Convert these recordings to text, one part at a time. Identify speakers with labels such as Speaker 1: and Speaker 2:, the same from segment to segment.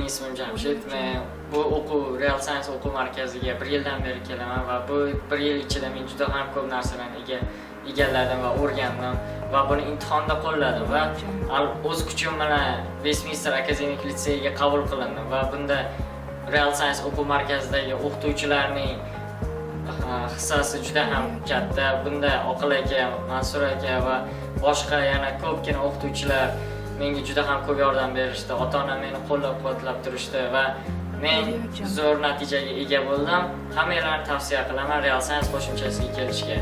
Speaker 1: Mening ismim Jamshid. Men bu Real Science o'quv markaziga 1 yildan beri kelaman va bu 1 yil ichida men juda ham ko'p narsalarni egalladim va o'rgandim va buni imtihonda qo'lladim va o'z kuchim bilan Westminster akademik litseyiga qabul qilindim va bunda Real Science o'quv markazidagi o'qituvchilarning hissasi juda ham katta. Bunda Oqil aka, Mansur aka va boshqa yana ko'pgina o'qituvchilar menga juda ham ko'p yordam berishdi. Ota-onam meni qo'llab-quvvatlab turishdi va men zo'r natijaga ega bo'ldim. Hammalarni tavsiya qilaman Real Science qo'shimchasiga kelishga.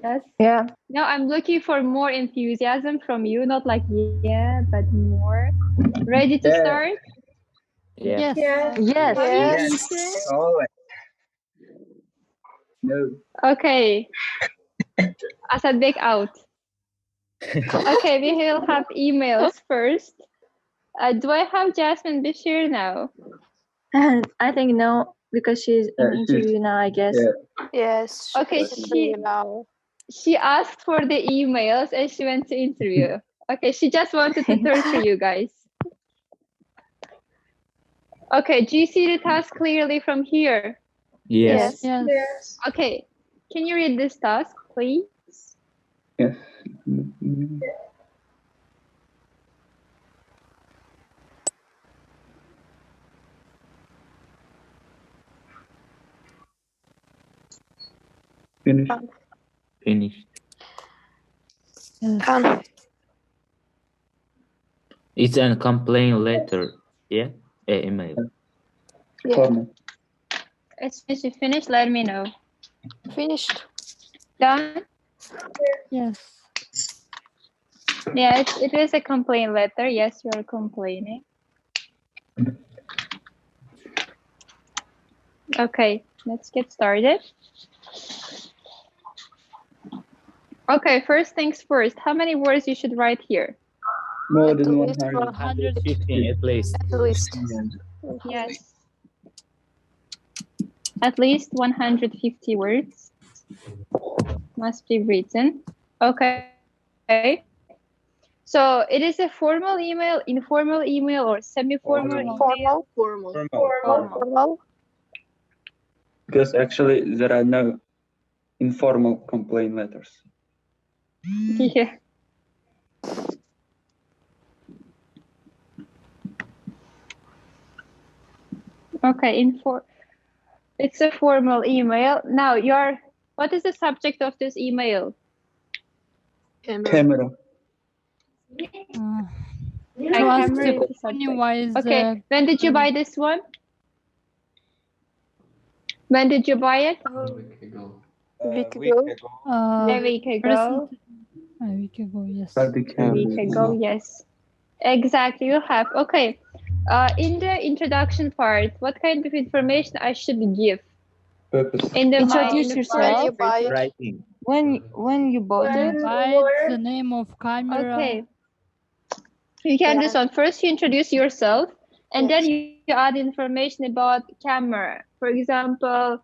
Speaker 2: Yes. Yeah. Now I'm looking for more enthusiasm from you, not like yeah, but more. Ready to start?
Speaker 3: Yes.
Speaker 2: Yes.
Speaker 4: Always. No.
Speaker 2: Okay. Asadbek out. Okay, we will have emails first. Do I have Jasmine Bashir now?
Speaker 3: I think no, because she's in interview now, I guess.
Speaker 5: Yes.
Speaker 2: Okay, she asked for the emails and she went to interview. Okay, she just wanted to torture you guys. Okay, do you see the task clearly from here?
Speaker 3: Yes.
Speaker 2: Okay, can you read this task, please?
Speaker 4: Yes.
Speaker 6: Finished. It's a complaint letter, yeah? Email.
Speaker 4: Formal.
Speaker 2: As soon as you finish, let me know.
Speaker 5: Finished.
Speaker 2: Done?
Speaker 3: Yes.
Speaker 2: Yeah, it is a complaint letter. Yes, you are complaining. Okay, let's get started. Okay, first things first. How many words you should write here?
Speaker 4: More than
Speaker 6: 150 at least.
Speaker 5: At least.
Speaker 2: Yes. At least 150 words must be written. Okay. So it is a formal email, informal email, or semi-formal email?
Speaker 5: Formal.
Speaker 4: Because actually there are no informal complaint letters.
Speaker 2: Yeah. Okay, it's a formal email. Now, what is the subject of this email?
Speaker 4: Camera.
Speaker 2: Camera is the subject. Okay, when did you buy this one? When did you buy it?
Speaker 5: A week ago.
Speaker 2: A week ago.
Speaker 3: A week ago, yes.
Speaker 2: A week ago, yes. Exactly, you have. Okay. In the introduction part, what kind of information I should give?
Speaker 4: Purpose.
Speaker 3: Introduce yourself.
Speaker 6: Writing.
Speaker 3: When you bought it.
Speaker 7: Write the name of camera.
Speaker 2: Okay. You can do this one. First, you introduce yourself, and then you add information about camera. For example,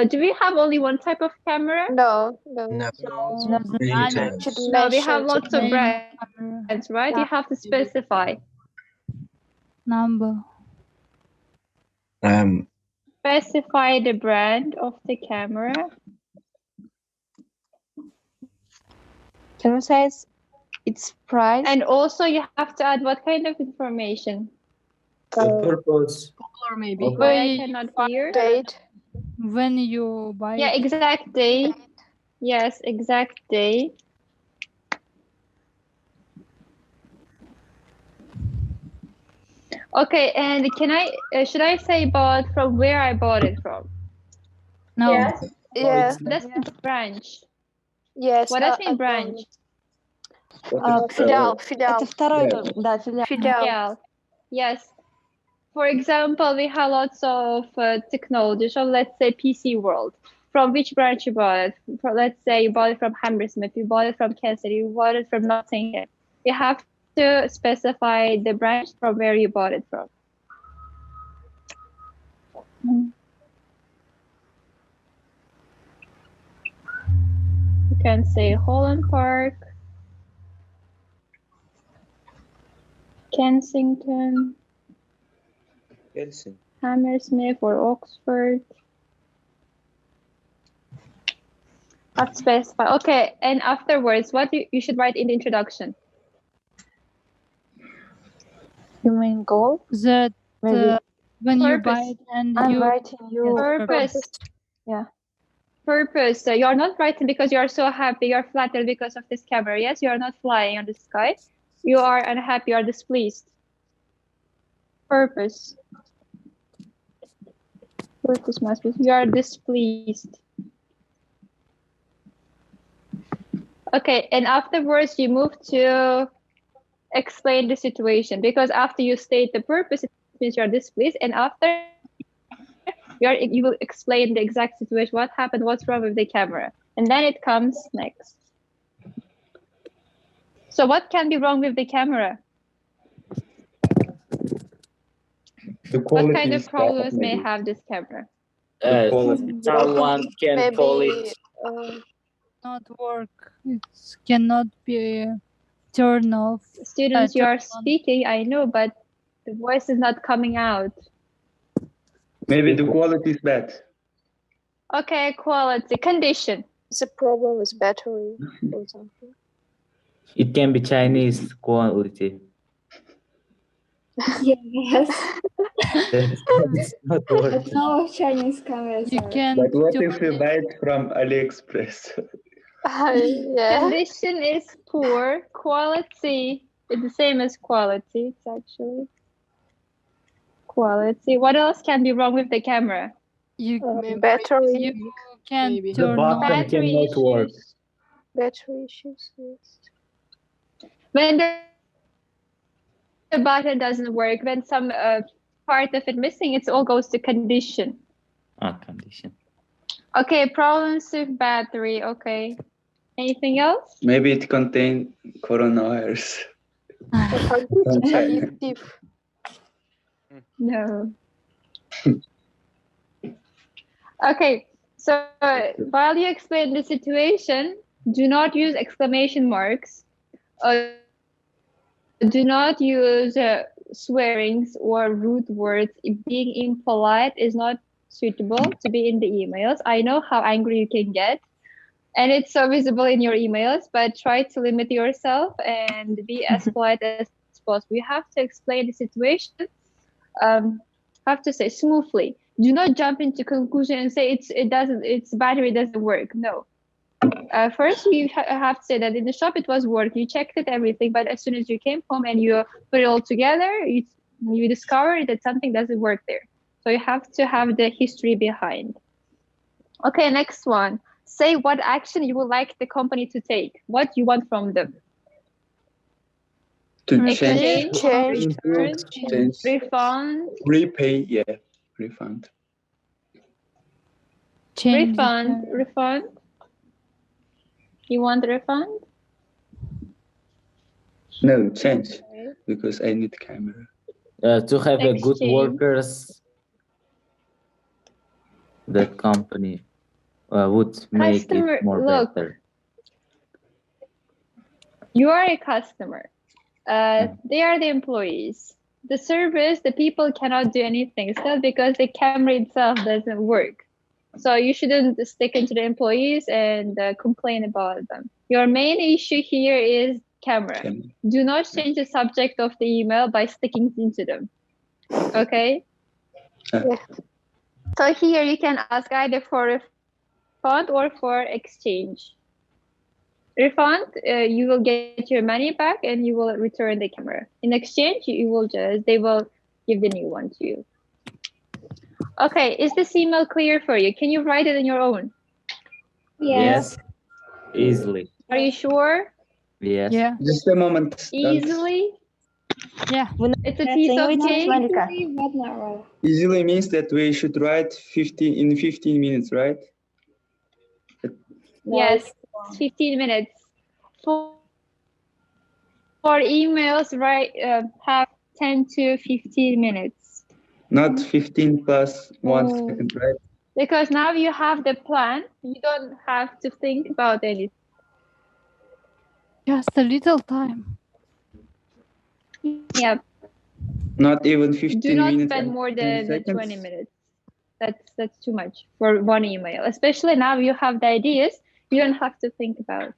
Speaker 2: do we have only one type of camera?
Speaker 5: No.
Speaker 2: No, we have lots of brands, right? You have to specify.
Speaker 7: Number.
Speaker 2: Specify the brand of the camera.
Speaker 3: Can you say its price?
Speaker 2: And also you have to add what kind of information?
Speaker 4: Purpose.
Speaker 7: Or maybe.
Speaker 2: I cannot hear.
Speaker 5: Date.
Speaker 7: When you buy
Speaker 2: Yeah, exact date. Yes, exact date. Okay, and should I say about from where I bought it from?
Speaker 7: No.
Speaker 5: Yes.
Speaker 2: That's the branch.
Speaker 5: Yes.
Speaker 2: What does mean branch?
Speaker 5: Filial.
Speaker 3: Это второй, да, филиал.
Speaker 2: Filial. Yes. For example, we have lots of technology. So let's say PC World. From which branch you bought it? Let's say you bought it from Hammersmith, you bought it from Kansas, you bought it from Nottingham. You have to specify the branch from where you bought it from. can say Holland Park, Kensington, Hammersmith or Oxford. Not specify. Okay, and afterwards, what you should write in the introduction?
Speaker 3: You mean goal?
Speaker 7: That
Speaker 3: Maybe.
Speaker 7: when you
Speaker 2: Purpose.
Speaker 7: buy it and
Speaker 3: I'm
Speaker 7: you
Speaker 3: writing you.
Speaker 2: Purpose.
Speaker 3: Yeah.
Speaker 2: Purpose. You're not writing because you're so happy. You're flattered because of this camera. Yes, you are not flying on the sky. You are unhappy or displeased. Purpose. Purpose must be. You are displeased. Okay, and afterwards you move to explain the situation, because after you state the purpose, it means you're displeased, and after you will explain the exact situation, what happened, what's wrong with the camera, and then it comes next. So what can be wrong with the camera?
Speaker 4: The
Speaker 2: What
Speaker 4: quality
Speaker 2: kind
Speaker 4: is
Speaker 2: of
Speaker 4: bad,
Speaker 2: problems may
Speaker 4: maybe.
Speaker 2: have this camera?
Speaker 4: The quality.
Speaker 6: Someone can
Speaker 5: Maybe
Speaker 6: pull it.
Speaker 7: not work, it cannot be turned off.
Speaker 2: Students, you
Speaker 7: turn
Speaker 2: are
Speaker 7: on.
Speaker 2: speaking, I know, but the voice is not coming out.
Speaker 4: Maybe the quality is bad.
Speaker 2: Okay, quality, condition.
Speaker 5: It's a problem with battery or something.
Speaker 6: It can be Chinese quality.
Speaker 8: Yes,
Speaker 6: It's not
Speaker 8: but
Speaker 6: working.
Speaker 8: no Chinese cameras
Speaker 7: You
Speaker 8: are.
Speaker 7: can
Speaker 4: But what
Speaker 7: turn
Speaker 4: if you buy it from AliExpress?
Speaker 5: Yeah.
Speaker 2: Condition is poor. Quality is the same as quality. It's actually quality. What else can be wrong with the camera?
Speaker 7: you
Speaker 5: Battery.
Speaker 7: you can
Speaker 9: Maybe.
Speaker 6: The
Speaker 7: turn on.
Speaker 6: button
Speaker 2: Battery
Speaker 6: cannot work.
Speaker 2: issues.
Speaker 5: Battery issues. Yes.
Speaker 2: When the button doesn't work, when some part of it missing, it all goes to condition.
Speaker 6: Condition.
Speaker 2: Okay, problems with battery. Okay. Anything else?
Speaker 4: Maybe it contains coronavirus.
Speaker 5: Addictive.
Speaker 2: No. Okay, so while you explain the situation, do not use exclamation marks. Do not use swearings or rude words. Being impolite is not suitable to be in the emails. I know how angry you can get, and it's so visible in your emails, but try to limit yourself and be as polite as possible. You have to explain the situation, have to say smoothly. Do not jump into conclusion and say its battery doesn't work. No. First, you have to say that in the shop it was working. You checked it, everything, but as soon as you came home and you put it all together, you discovered that something doesn't work there. So you have to have the history behind. Okay, next one. Say what action you would like the company to take. What you want from them.
Speaker 4: To
Speaker 2: Exchange,
Speaker 5: Change.
Speaker 2: return,
Speaker 4: change,
Speaker 2: refund,
Speaker 4: repay, yeah, refund.
Speaker 7: Change
Speaker 2: refund. You want refund?
Speaker 4: No, change, because I need camera.
Speaker 6: To have a good
Speaker 2: Exchange.
Speaker 6: workers, that company would make
Speaker 2: Customer,
Speaker 6: it more
Speaker 2: look.
Speaker 6: better.
Speaker 2: You are a customer. They are the employees. The service, the people cannot do anything. It's not because the camera itself doesn't work. So you shouldn't stick into the employees and complain about them. Your main issue here is camera. Do not change the subject of the email by sticking into them. Okay?
Speaker 5: Yeah.
Speaker 2: So here you can ask either for refund or for exchange. Refund, you will get your money back and you will return the camera. In exchange, they will give the new one to you. Okay, is this email clear for you? Can you write it on your own?
Speaker 6: Yes. Easily.
Speaker 2: Are you sure?
Speaker 6: Yes.
Speaker 7: Yeah.
Speaker 4: Just a moment.
Speaker 2: Easily?
Speaker 7: Yeah.
Speaker 2: It's a piece of cake?
Speaker 4: Easily means that we should write 15 minutes, right?
Speaker 2: Yes, 15 minutes. For emails, have 10 to 15 minutes.
Speaker 4: Not 15 plus 1 second, right?
Speaker 2: Because now you have the plan. You don't have to think about anything.
Speaker 7: Just a little time.
Speaker 2: Yeah.
Speaker 4: Not even 15
Speaker 2: Do not
Speaker 4: minutes.
Speaker 2: spend
Speaker 4: and
Speaker 2: more
Speaker 4: 10
Speaker 2: than
Speaker 4: seconds?
Speaker 2: 20 minutes. That's too much for one email. Especially now you have the ideas, you don't have to think about.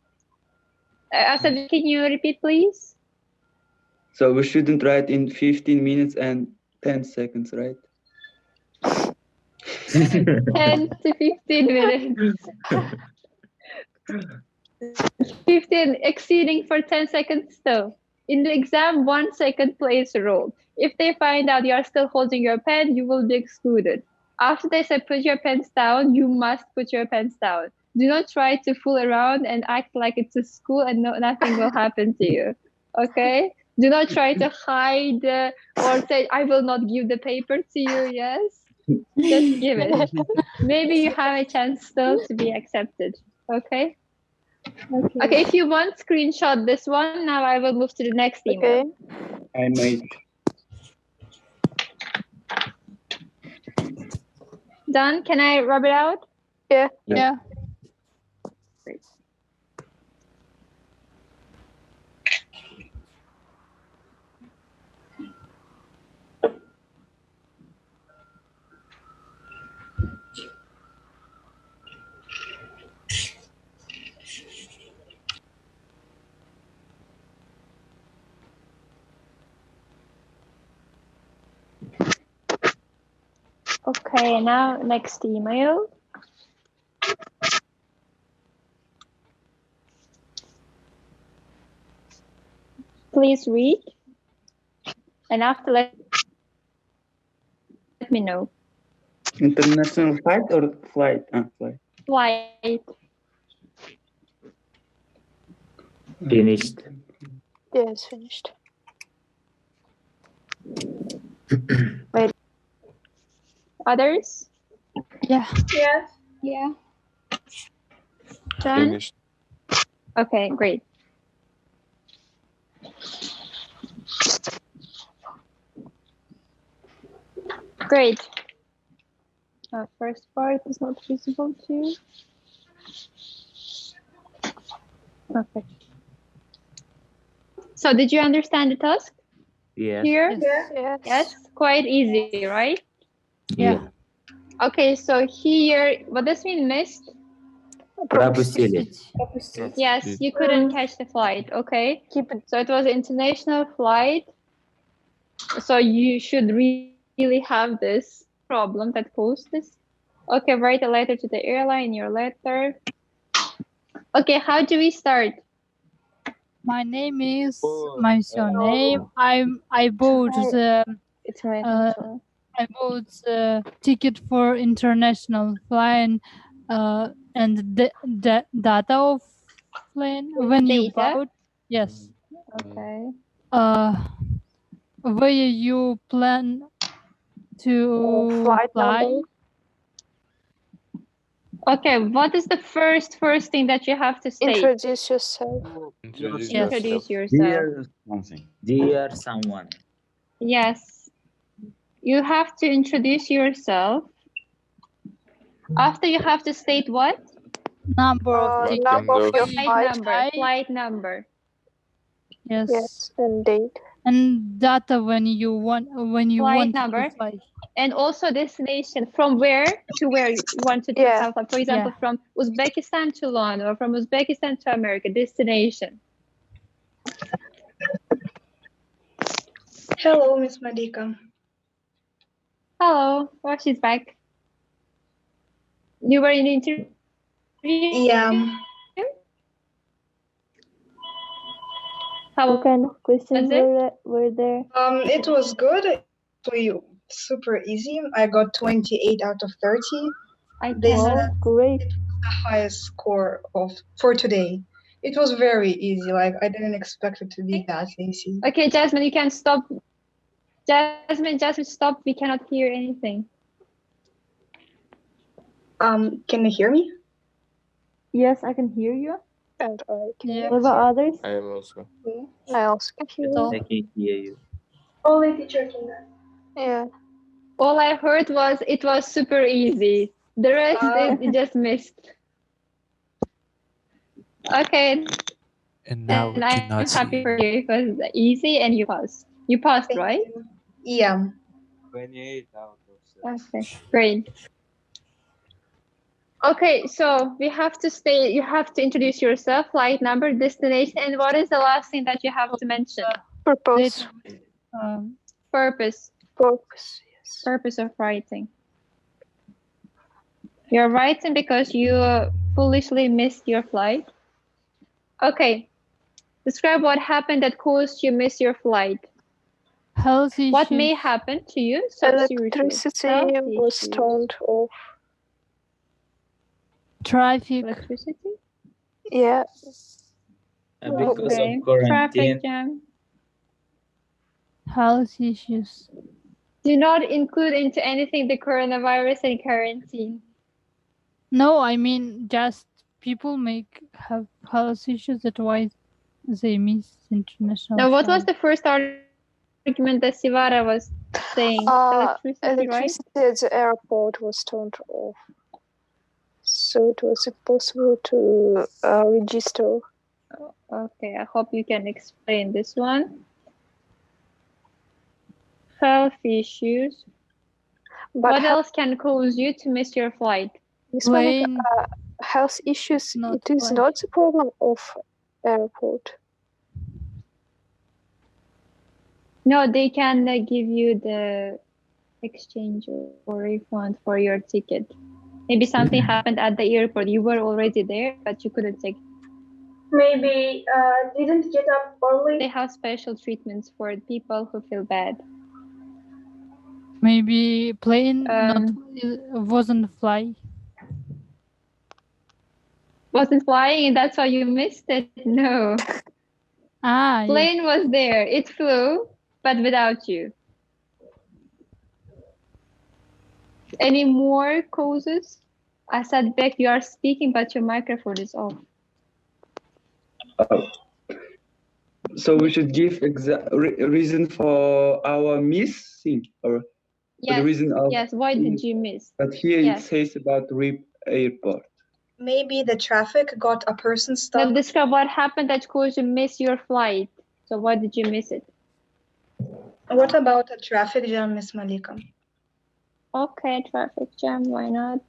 Speaker 2: Asad, can you repeat, please?
Speaker 4: So we shouldn't write in 15 minutes and 10 seconds, right?
Speaker 2: 10 to 15 minutes. 15 exceeding for 10 seconds though. In the exam, 1 second plays a role. If they find out you are still holding your pen, you will be excluded. After they say put your pens down, you must put your pens down. Do not try to fool around and act like it's a school and nothing will happen to you. Okay? Do not try to hide or say, I will not give the paper to you. Yes? Just give it. Maybe you have a chance still to be accepted. Okay? Okay, if you want, screenshot this one. Now I will move to the next email.
Speaker 5: Okay.
Speaker 4: I might.
Speaker 2: Done? Can I rub it out?
Speaker 5: Yeah.
Speaker 7: Yeah.
Speaker 2: Great. Okay, now next email. Please read. And after let me know.
Speaker 4: International flight or flight? Flight.
Speaker 2: Flight.
Speaker 6: Finished.
Speaker 5: Yeah, it's finished.
Speaker 2: Others?
Speaker 7: Yeah.
Speaker 2: Yeah. Done?
Speaker 8: Finished.
Speaker 2: Okay, great. Great. First part is not visible too. Okay. So did you understand the task
Speaker 6: Yes.
Speaker 2: here?
Speaker 5: Yes.
Speaker 2: Yes, quite easy, right?
Speaker 7: Yeah.
Speaker 2: Okay, so here, what does mean missed?
Speaker 6: Пропустили.
Speaker 2: Yes, you couldn't catch the flight, okay?
Speaker 5: Keep it.
Speaker 2: So it was an international flight. So you should really have this problem that caused this. Okay, write a letter to the airline, your letter. Okay, how do we start?
Speaker 7: My name is my surname. I bought the
Speaker 3: It's my
Speaker 7: I bought the ticket for international flying and the data of plane when you
Speaker 2: Data?
Speaker 7: bought. Yes.
Speaker 2: Okay.
Speaker 7: Where you plan to
Speaker 5: Flight
Speaker 7: fly?
Speaker 5: number.
Speaker 2: Okay, what is the first thing that you have to state?
Speaker 5: Introduce yourself.
Speaker 8: Introduce
Speaker 7: Yes.
Speaker 2: Introduce yourself.
Speaker 9: Dear something.
Speaker 6: Dear someone.
Speaker 2: Yes. You have to introduce yourself. After you have to state what?
Speaker 7: Number of tickets.
Speaker 5: Number of your
Speaker 2: Flight
Speaker 5: flight.
Speaker 2: number. Flight number.
Speaker 7: Yes.
Speaker 5: Yes, and date.
Speaker 7: And data when you want
Speaker 2: Flight number.
Speaker 7: to fly.
Speaker 2: And also destination, from where to where you wanted to
Speaker 5: Yeah.
Speaker 2: have, like, for example, from Uzbekistan to London or from Uzbekistan to America, destination.
Speaker 10: Hello, Miss Malika.
Speaker 2: Hello, oh, she's back. You were in the interview?
Speaker 10: Yeah.
Speaker 2: How
Speaker 3: What kind of questions
Speaker 2: Was it?
Speaker 3: were there?
Speaker 10: It was good. Actually, super easy. I got 28 out of 30.
Speaker 2: I
Speaker 10: They
Speaker 2: cannot.
Speaker 10: said
Speaker 3: Great.
Speaker 10: it was the highest score for today. It was very easy. Like I didn't expect it to be that easy.
Speaker 2: Okay, Jasmine, you can stop. Jasmine, stop. We cannot hear anything.
Speaker 10: Can you hear me?
Speaker 3: Yes, I can hear you.
Speaker 5: And I can.
Speaker 7: Yeah.
Speaker 3: What about others?
Speaker 8: I am also.
Speaker 5: I also can hear
Speaker 7: So-
Speaker 5: you.
Speaker 6: I can hear you.
Speaker 10: Only teacher can.
Speaker 5: Yeah.
Speaker 2: All I heard was it was super easy. The rest it just missed. Okay,
Speaker 8: And now we
Speaker 2: And I'm
Speaker 8: cannot see
Speaker 2: happy
Speaker 8: you.
Speaker 2: for you because it's easy and you passed. You passed,
Speaker 10: Thank
Speaker 2: right?
Speaker 10: you. Yeah.
Speaker 4: 28 out of 30.
Speaker 2: Okay, great. Okay, so we have to stay. You have to introduce yourself, flight number, destination, and what is the last thing that you have to mention?
Speaker 5: Purpose.
Speaker 2: Purpose.
Speaker 5: Purpose. Yes.
Speaker 2: Purpose of writing. You're writing because you foolishly missed your flight. Okay. Describe what happened that caused you miss your flight.
Speaker 7: Health issues.
Speaker 2: What may happen to you? So seriously.
Speaker 5: Electricity
Speaker 2: Health
Speaker 5: was
Speaker 2: issues.
Speaker 5: turned off.
Speaker 7: Traffic.
Speaker 2: Electricity?
Speaker 5: Yeah.
Speaker 6: Because
Speaker 2: Okay.
Speaker 6: of quarantine.
Speaker 2: Traffic jam.
Speaker 7: Health issues.
Speaker 2: Do not include into anything the coronavirus and quarantine.
Speaker 7: No, I mean just people have health issues. That's why they miss international.
Speaker 2: Now, what was
Speaker 7: flight.
Speaker 2: the first argument that Sivara was saying? Electricity, right?
Speaker 5: Electricity at the airport was turned off. So it was impossible to register.
Speaker 2: Okay, I hope you can explain this one. Health issues.
Speaker 5: But
Speaker 2: What else can cause you to miss your flight?
Speaker 5: Miss Monica,
Speaker 7: Plane.
Speaker 5: health issues,
Speaker 7: Not
Speaker 5: it is
Speaker 7: flight.
Speaker 5: not the problem of airport.
Speaker 2: No, they can give you the exchange or refund for your ticket. Maybe something happened at the airport. You were already there, but you couldn't take.
Speaker 9: Maybe didn't get up early.
Speaker 2: They have special treatments for people who feel bad.
Speaker 7: Maybe plane wasn't fly.
Speaker 2: Wasn't flying, and that's why you missed it. No,
Speaker 7: Ah, yeah.
Speaker 2: plane was there. It flew, but without you. Any more causes? Asad Bek, you are speaking, but your microphone is off.
Speaker 4: So we should give reason for our missing, or for the reason of.
Speaker 2: Yes. Why did you miss?
Speaker 4: But here
Speaker 2: Yes.
Speaker 4: it says about airport.
Speaker 10: Maybe the traffic got a person stuck.
Speaker 2: Now describe what happened that caused you miss your flight. So why did you miss it?
Speaker 10: What about a traffic jam, Miss Malika?
Speaker 2: Okay, traffic jam. Why not?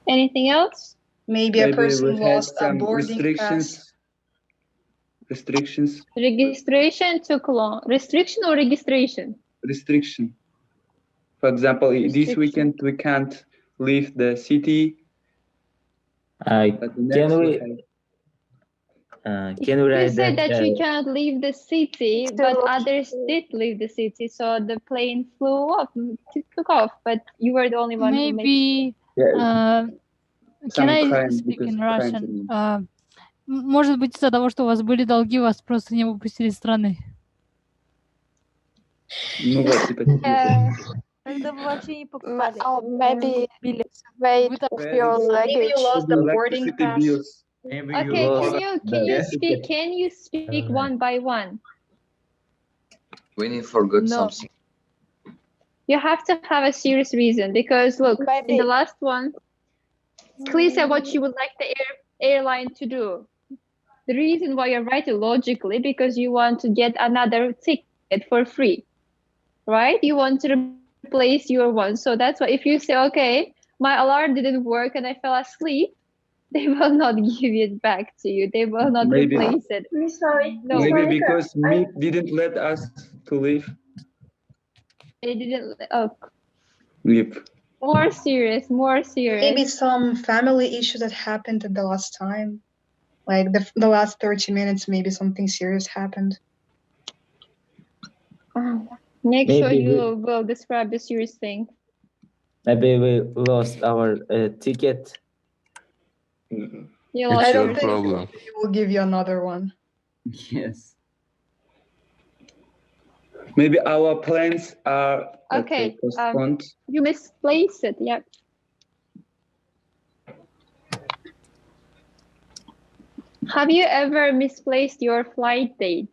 Speaker 2: Anything else?
Speaker 10: Maybe a person
Speaker 4: we had
Speaker 10: lost a
Speaker 4: some
Speaker 10: boarding pass.
Speaker 4: Restrictions.
Speaker 2: Registration took long. Restriction or registration?
Speaker 4: Restriction. For example, this weekend we can't leave the city. But the next
Speaker 6: Can we
Speaker 2: You
Speaker 6: write
Speaker 2: said that you
Speaker 6: that?
Speaker 2: cannot leave the city, but others did leave the city. So the plane flew off, took off, but you were the only one who missed.
Speaker 7: Maybe. Can I speak in Russian? Может быть, из-за того, что у вас были долги, вас просто не выпустили из страны.
Speaker 4: Ну вот, типа.
Speaker 3: Когда вы вообще не покупали.
Speaker 5: Maybe weight of your
Speaker 10: Maybe
Speaker 5: luggage.
Speaker 10: you lost the boarding pass.
Speaker 6: Maybe
Speaker 2: Okay, can you speak one by one?
Speaker 11: When you forgot something.
Speaker 2: You have to have a serious reason because look, in the last one, Clee said what she would like the airline to do. The reason why you're writing logically because you want to get another ticket for free, right? You want to replace your one. So that's why if you say, okay, my alarm didn't work and I fell asleep, they will not give it back to you. They will not replace it. No.
Speaker 4: Maybe because Meet didn't let us to leave.
Speaker 2: They didn't. Oh.
Speaker 4: Yep.
Speaker 2: More serious.
Speaker 10: Maybe some family issue that happened at the last time. Like the last 30 minutes, maybe something serious happened.
Speaker 2: Make sure you will describe the serious thing.
Speaker 6: Maybe we lost our ticket.
Speaker 10: I don't think we will give you another one.
Speaker 6: Yes.
Speaker 4: Maybe our plans are
Speaker 2: Okay.
Speaker 4: postponed.
Speaker 2: You misplaced it. Yep. Have you ever misplaced your flight date?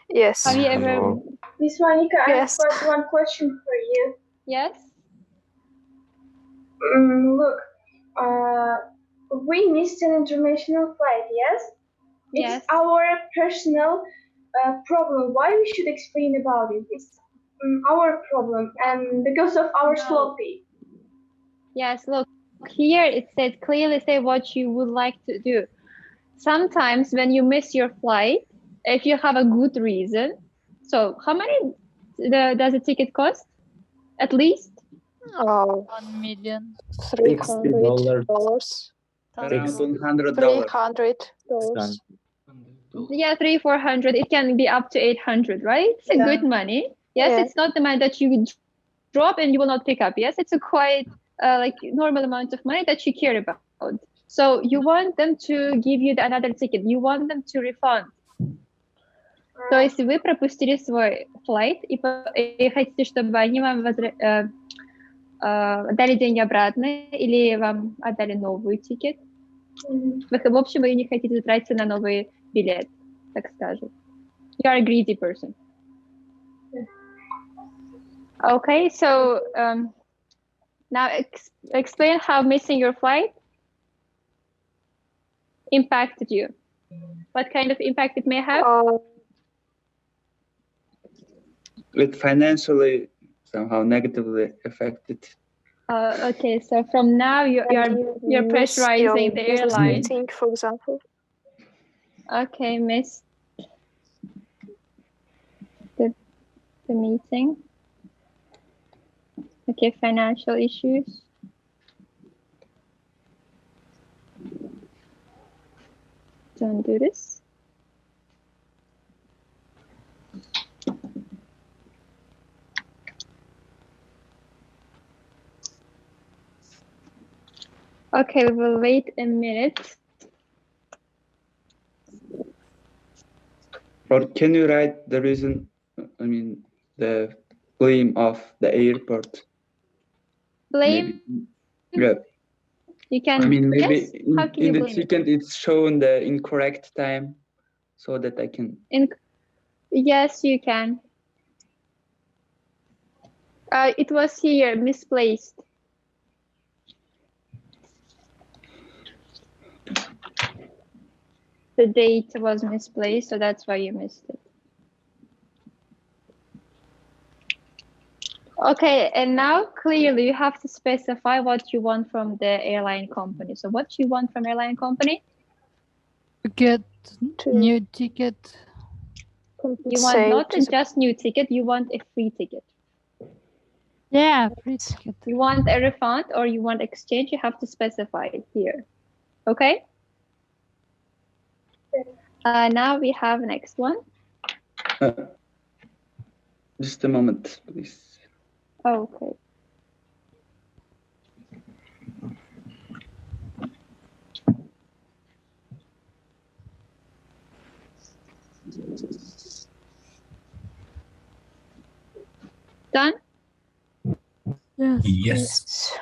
Speaker 5: Yes.
Speaker 2: Have you ever?
Speaker 9: Miss Monica,
Speaker 5: Yes.
Speaker 9: I've got one question for you.
Speaker 2: Yes.
Speaker 9: Look, we missed an international flight, yes?
Speaker 2: Yes.
Speaker 9: It's our personal problem. Why we should explain about it? It's our problem, and because of our sloppy.
Speaker 2: Yes, look, here it says clearly say what you would like to do. Sometimes when you miss your flight, if you have a good reason, so how many does a ticket cost? At least?
Speaker 5: Oh,
Speaker 7: 1 million.
Speaker 5: $300.
Speaker 4: Around $100.
Speaker 5: $300.
Speaker 2: Yeah, 300-400. It can be up to 800, right? It's a good money. Yes,
Speaker 5: Yeah.
Speaker 2: it's not the money that you drop and you will not pick up. Yes, it's a quite like normal amount of money that you care about. So you want them to give you another ticket. You want them to refund. То есть вы пропустили свой flight и хотите, чтобы они вам дали деньги обратно или вам отдали новый тикет. В общем, вы не хотите тратиться на новый билет, так скажем. You are a greedy person. Okay, so now explain how missing your flight impacted you. What kind of impact it may have?
Speaker 4: It financially somehow negatively affected.
Speaker 2: Okay, so from now you're pressurizing the airline.
Speaker 5: Meeting, for example.
Speaker 2: Okay, miss the meeting. Okay, financial issues. Don't do this. Okay, we'll wait a minute.
Speaker 4: Or can you write the reason, the blame of the airport?
Speaker 2: Blame?
Speaker 4: Maybe, yeah.
Speaker 2: You can,
Speaker 4: maybe
Speaker 2: yes? How can you
Speaker 4: in the
Speaker 2: blame it?
Speaker 4: ticket it's shown the incorrect time so that I can...
Speaker 2: Yes, you can. It was here, misplaced. The date was misplaced, so that's why you missed it. Okay, and now clearly you have to specify what you want from the airline company. So what you want from airline company?
Speaker 7: Get new ticket.
Speaker 2: You want not just new ticket, you want a free ticket.
Speaker 7: Yeah, free ticket.
Speaker 2: You want a refund or you want exchange, you have to specify it here. Okay? Now we have next one.
Speaker 4: Just a moment, please.
Speaker 2: Okay. Done?
Speaker 7: Yes.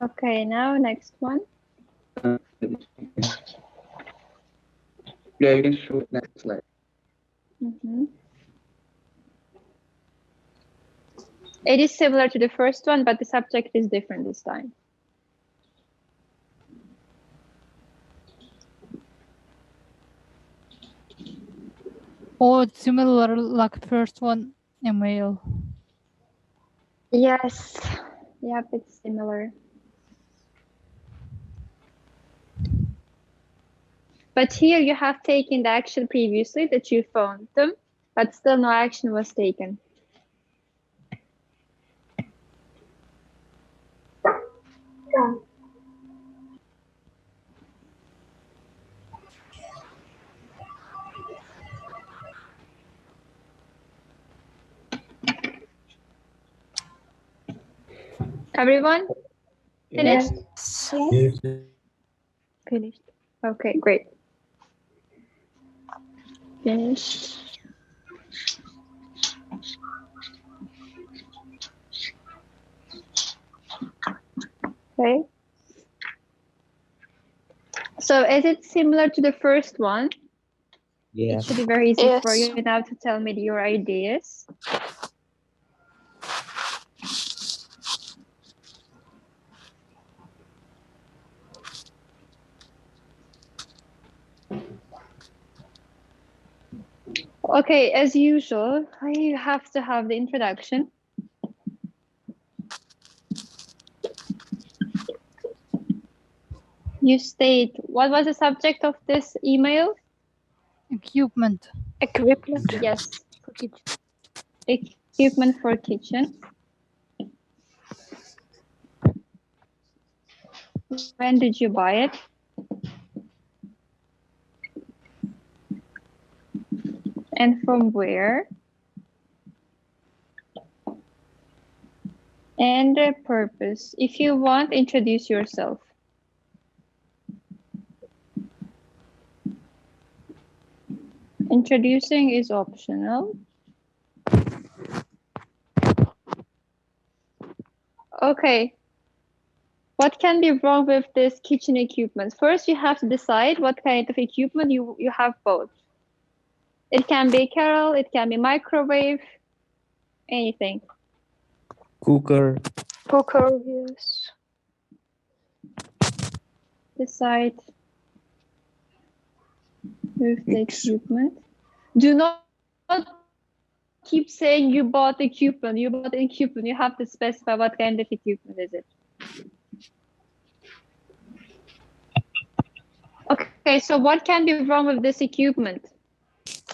Speaker 2: Okay, now next one.
Speaker 4: Yeah, you can show it next slide.
Speaker 2: It is similar to the first one, but the subject is different this time.
Speaker 7: Oh, it's similar like first one, email.
Speaker 2: Yes. Yep, it's similar. But here you have taken the action previously that you found them, but still no action was taken. Everyone? Finished?
Speaker 3: Yes.
Speaker 2: Finished. Okay, great. Finished. Okay. So is it similar to the first one?
Speaker 6: Yeah.
Speaker 2: It should be very easy for you now to tell me your ideas. Okay, as usual, I have to have the introduction. You state, what was the subject of this email?
Speaker 7: Equipment.
Speaker 5: Equipment.
Speaker 2: Yes, for kitchen. Equipment for kitchen. When did you buy it? And from where? And the purpose. If you want, introduce yourself. Introducing is optional. Okay. What can be wrong with this kitchen equipment? First, you have to decide what kind of equipment you have both. It can be kettle, it can be microwave, anything.
Speaker 6: Cooker.
Speaker 5: Cooker, yes.
Speaker 2: Decide with the equipment. Do not keep saying you bought equipment, you bought equipment. You have to specify what kind of equipment is it. Okay, so what can be wrong with this equipment?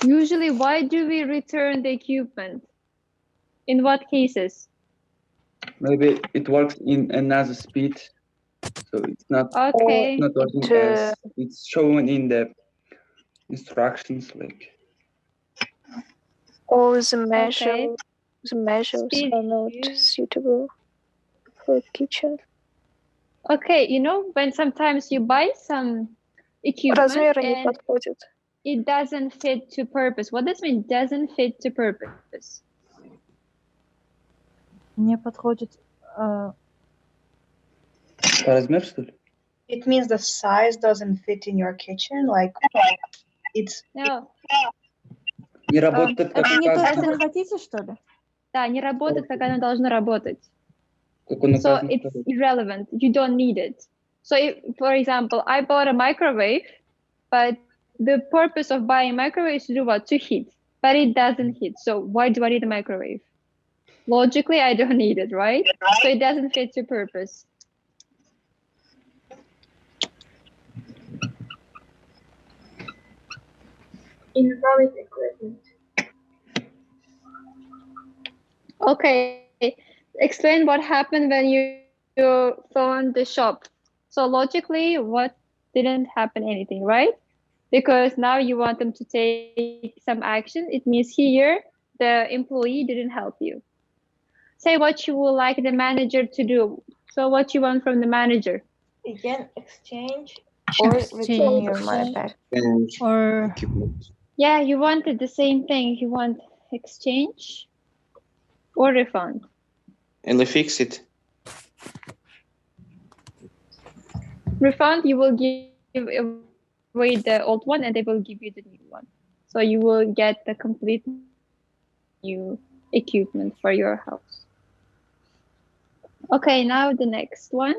Speaker 2: Usually, why do we return the equipment? In what cases?
Speaker 4: Maybe it works in another speed, so it's not
Speaker 2: Okay.
Speaker 4: not working as it's shown in the instructions. Like,
Speaker 5: Or the measure,
Speaker 2: Okay.
Speaker 5: the measures
Speaker 2: Speed
Speaker 5: are not suitable for kitchen.
Speaker 2: Okay, you know, when sometimes you buy some equipment
Speaker 5: Размеры не
Speaker 2: and
Speaker 5: подходят.
Speaker 2: it doesn't fit to purpose. What does it mean, doesn't fit to purpose?
Speaker 3: Не подходит.
Speaker 4: размер, что ли?
Speaker 10: It means the size doesn't fit in your kitchen. Like it's.
Speaker 2: No.
Speaker 4: Не работает как
Speaker 3: Это не то, что
Speaker 4: указано.
Speaker 3: вы хотите, что ли?
Speaker 2: Да, не работает, как оно должно работать.
Speaker 4: Как он
Speaker 2: So
Speaker 4: указан.
Speaker 2: it's irrelevant. You don't need it. So if, for example, I bought a microwave, but the purpose of buying a microwave is to do what? To heat. But it doesn't heat. So why do I need a microwave? Logically, I don't need it, right? So it doesn't fit to purpose.
Speaker 9: Invalid equipment.
Speaker 2: Okay, explain what happened when you phoned the shop. So logically, what didn't happen anything, right? Because now you want them to take some action. It means here the employee didn't help you. Say what you would like the manager to do. So what you want from the manager?
Speaker 3: Again, exchange or return your money back.
Speaker 7: Or
Speaker 2: Yeah, you wanted the same thing. You want exchange or refund.
Speaker 8: And they fix it.
Speaker 2: Refund, you will give away the old one and they will give you the new one. So you will get the complete new equipment for your house. Okay, now the next one.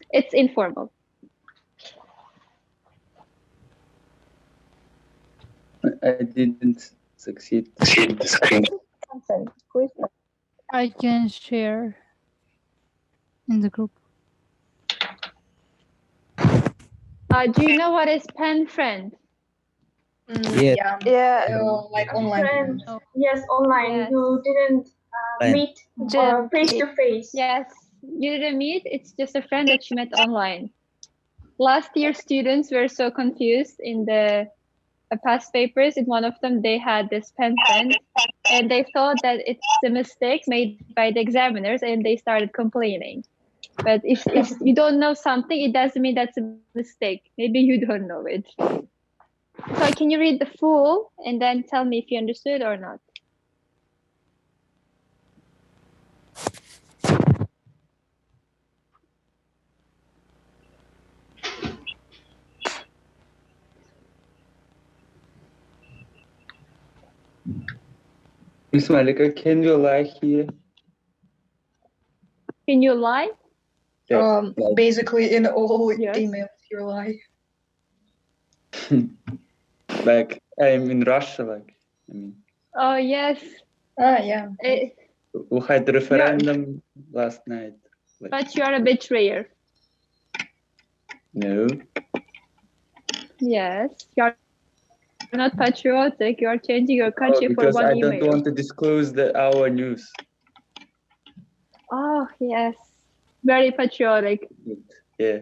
Speaker 2: It's informal.
Speaker 4: I didn't succeed. The screen.
Speaker 7: I can share in the group.
Speaker 2: Do you know what is pen friend?
Speaker 6: Yeah.
Speaker 10: Like online.
Speaker 9: Friends. Yes, online.
Speaker 2: Yes.
Speaker 9: You didn't
Speaker 6: Fine.
Speaker 9: meet face to face.
Speaker 2: Yes, you didn't meet. It's just a friend that you met online. Last year, students were so confused in the past papers. In one of them, they had this pen friend, and they thought that it's a mistake made by the examiners, and they started complaining. But if you don't know something, it doesn't mean that's a mistake. Maybe you don't know it. So can you read the full and then tell me if you understood or not?
Speaker 4: Miss Malika, can you lie here?
Speaker 2: Can you lie?
Speaker 10: Basically, in all
Speaker 2: Yes.
Speaker 10: emails, you're like.
Speaker 4: Like I'm in Russia, like I mean.
Speaker 2: Oh yes.
Speaker 10: Yeah.
Speaker 4: We had the referendum last night. Like,
Speaker 2: But you are a betrayer.
Speaker 4: no.
Speaker 2: Yes. You are not patriotic. You are changing your country for
Speaker 4: Because
Speaker 2: one
Speaker 4: I
Speaker 2: email.
Speaker 4: don't want to disclose our news.
Speaker 2: Oh yes. Very patriotic.
Speaker 4: Yeah.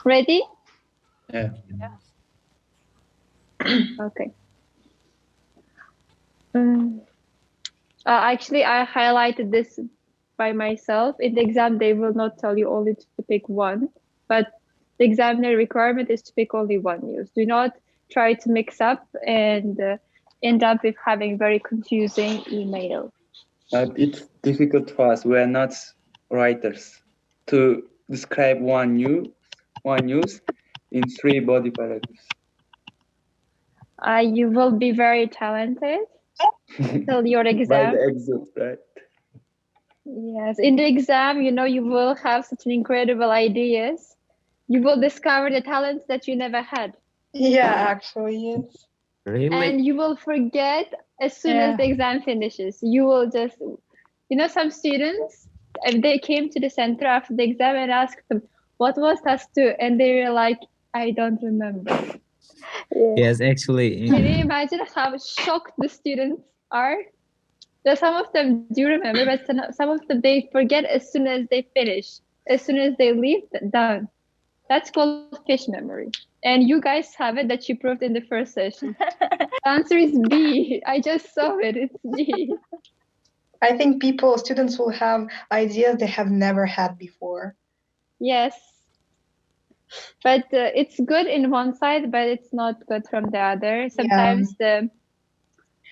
Speaker 2: Ready?
Speaker 4: Yeah.
Speaker 2: Okay. Actually, I highlighted this by myself. In the exam, they will not tell you only to pick one, but the examiner requirement is to pick only one news. Do not try to mix up and end up with having very confusing email.
Speaker 4: But it's difficult for us. We are not writers to describe one news in 3 body paragraphs.
Speaker 2: You will be very talented till your exam.
Speaker 4: By the exit, right?
Speaker 2: Yes, in the exam, you will have such an incredible ideas. You will discover the talents that you never had.
Speaker 10: Yeah, actually, yes.
Speaker 6: Really?
Speaker 2: And you will forget as soon as the exam finishes. You will just, some students, if they came to the center after the exam and asked them, what was task 2? And they were like, I don't remember.
Speaker 6: Yes, actually.
Speaker 2: Can you imagine how shocked the students are? So some of them do remember, but some of them, they forget as soon as they finish. As soon as they leave, done. That's called fish memory. And you guys have it, that you proved in the first session. The answer is B. I just saw it. It's B.
Speaker 10: I think students will have ideas they have never had before.
Speaker 2: Yes. But it's good in one side, but it's not good from the other. Sometimes the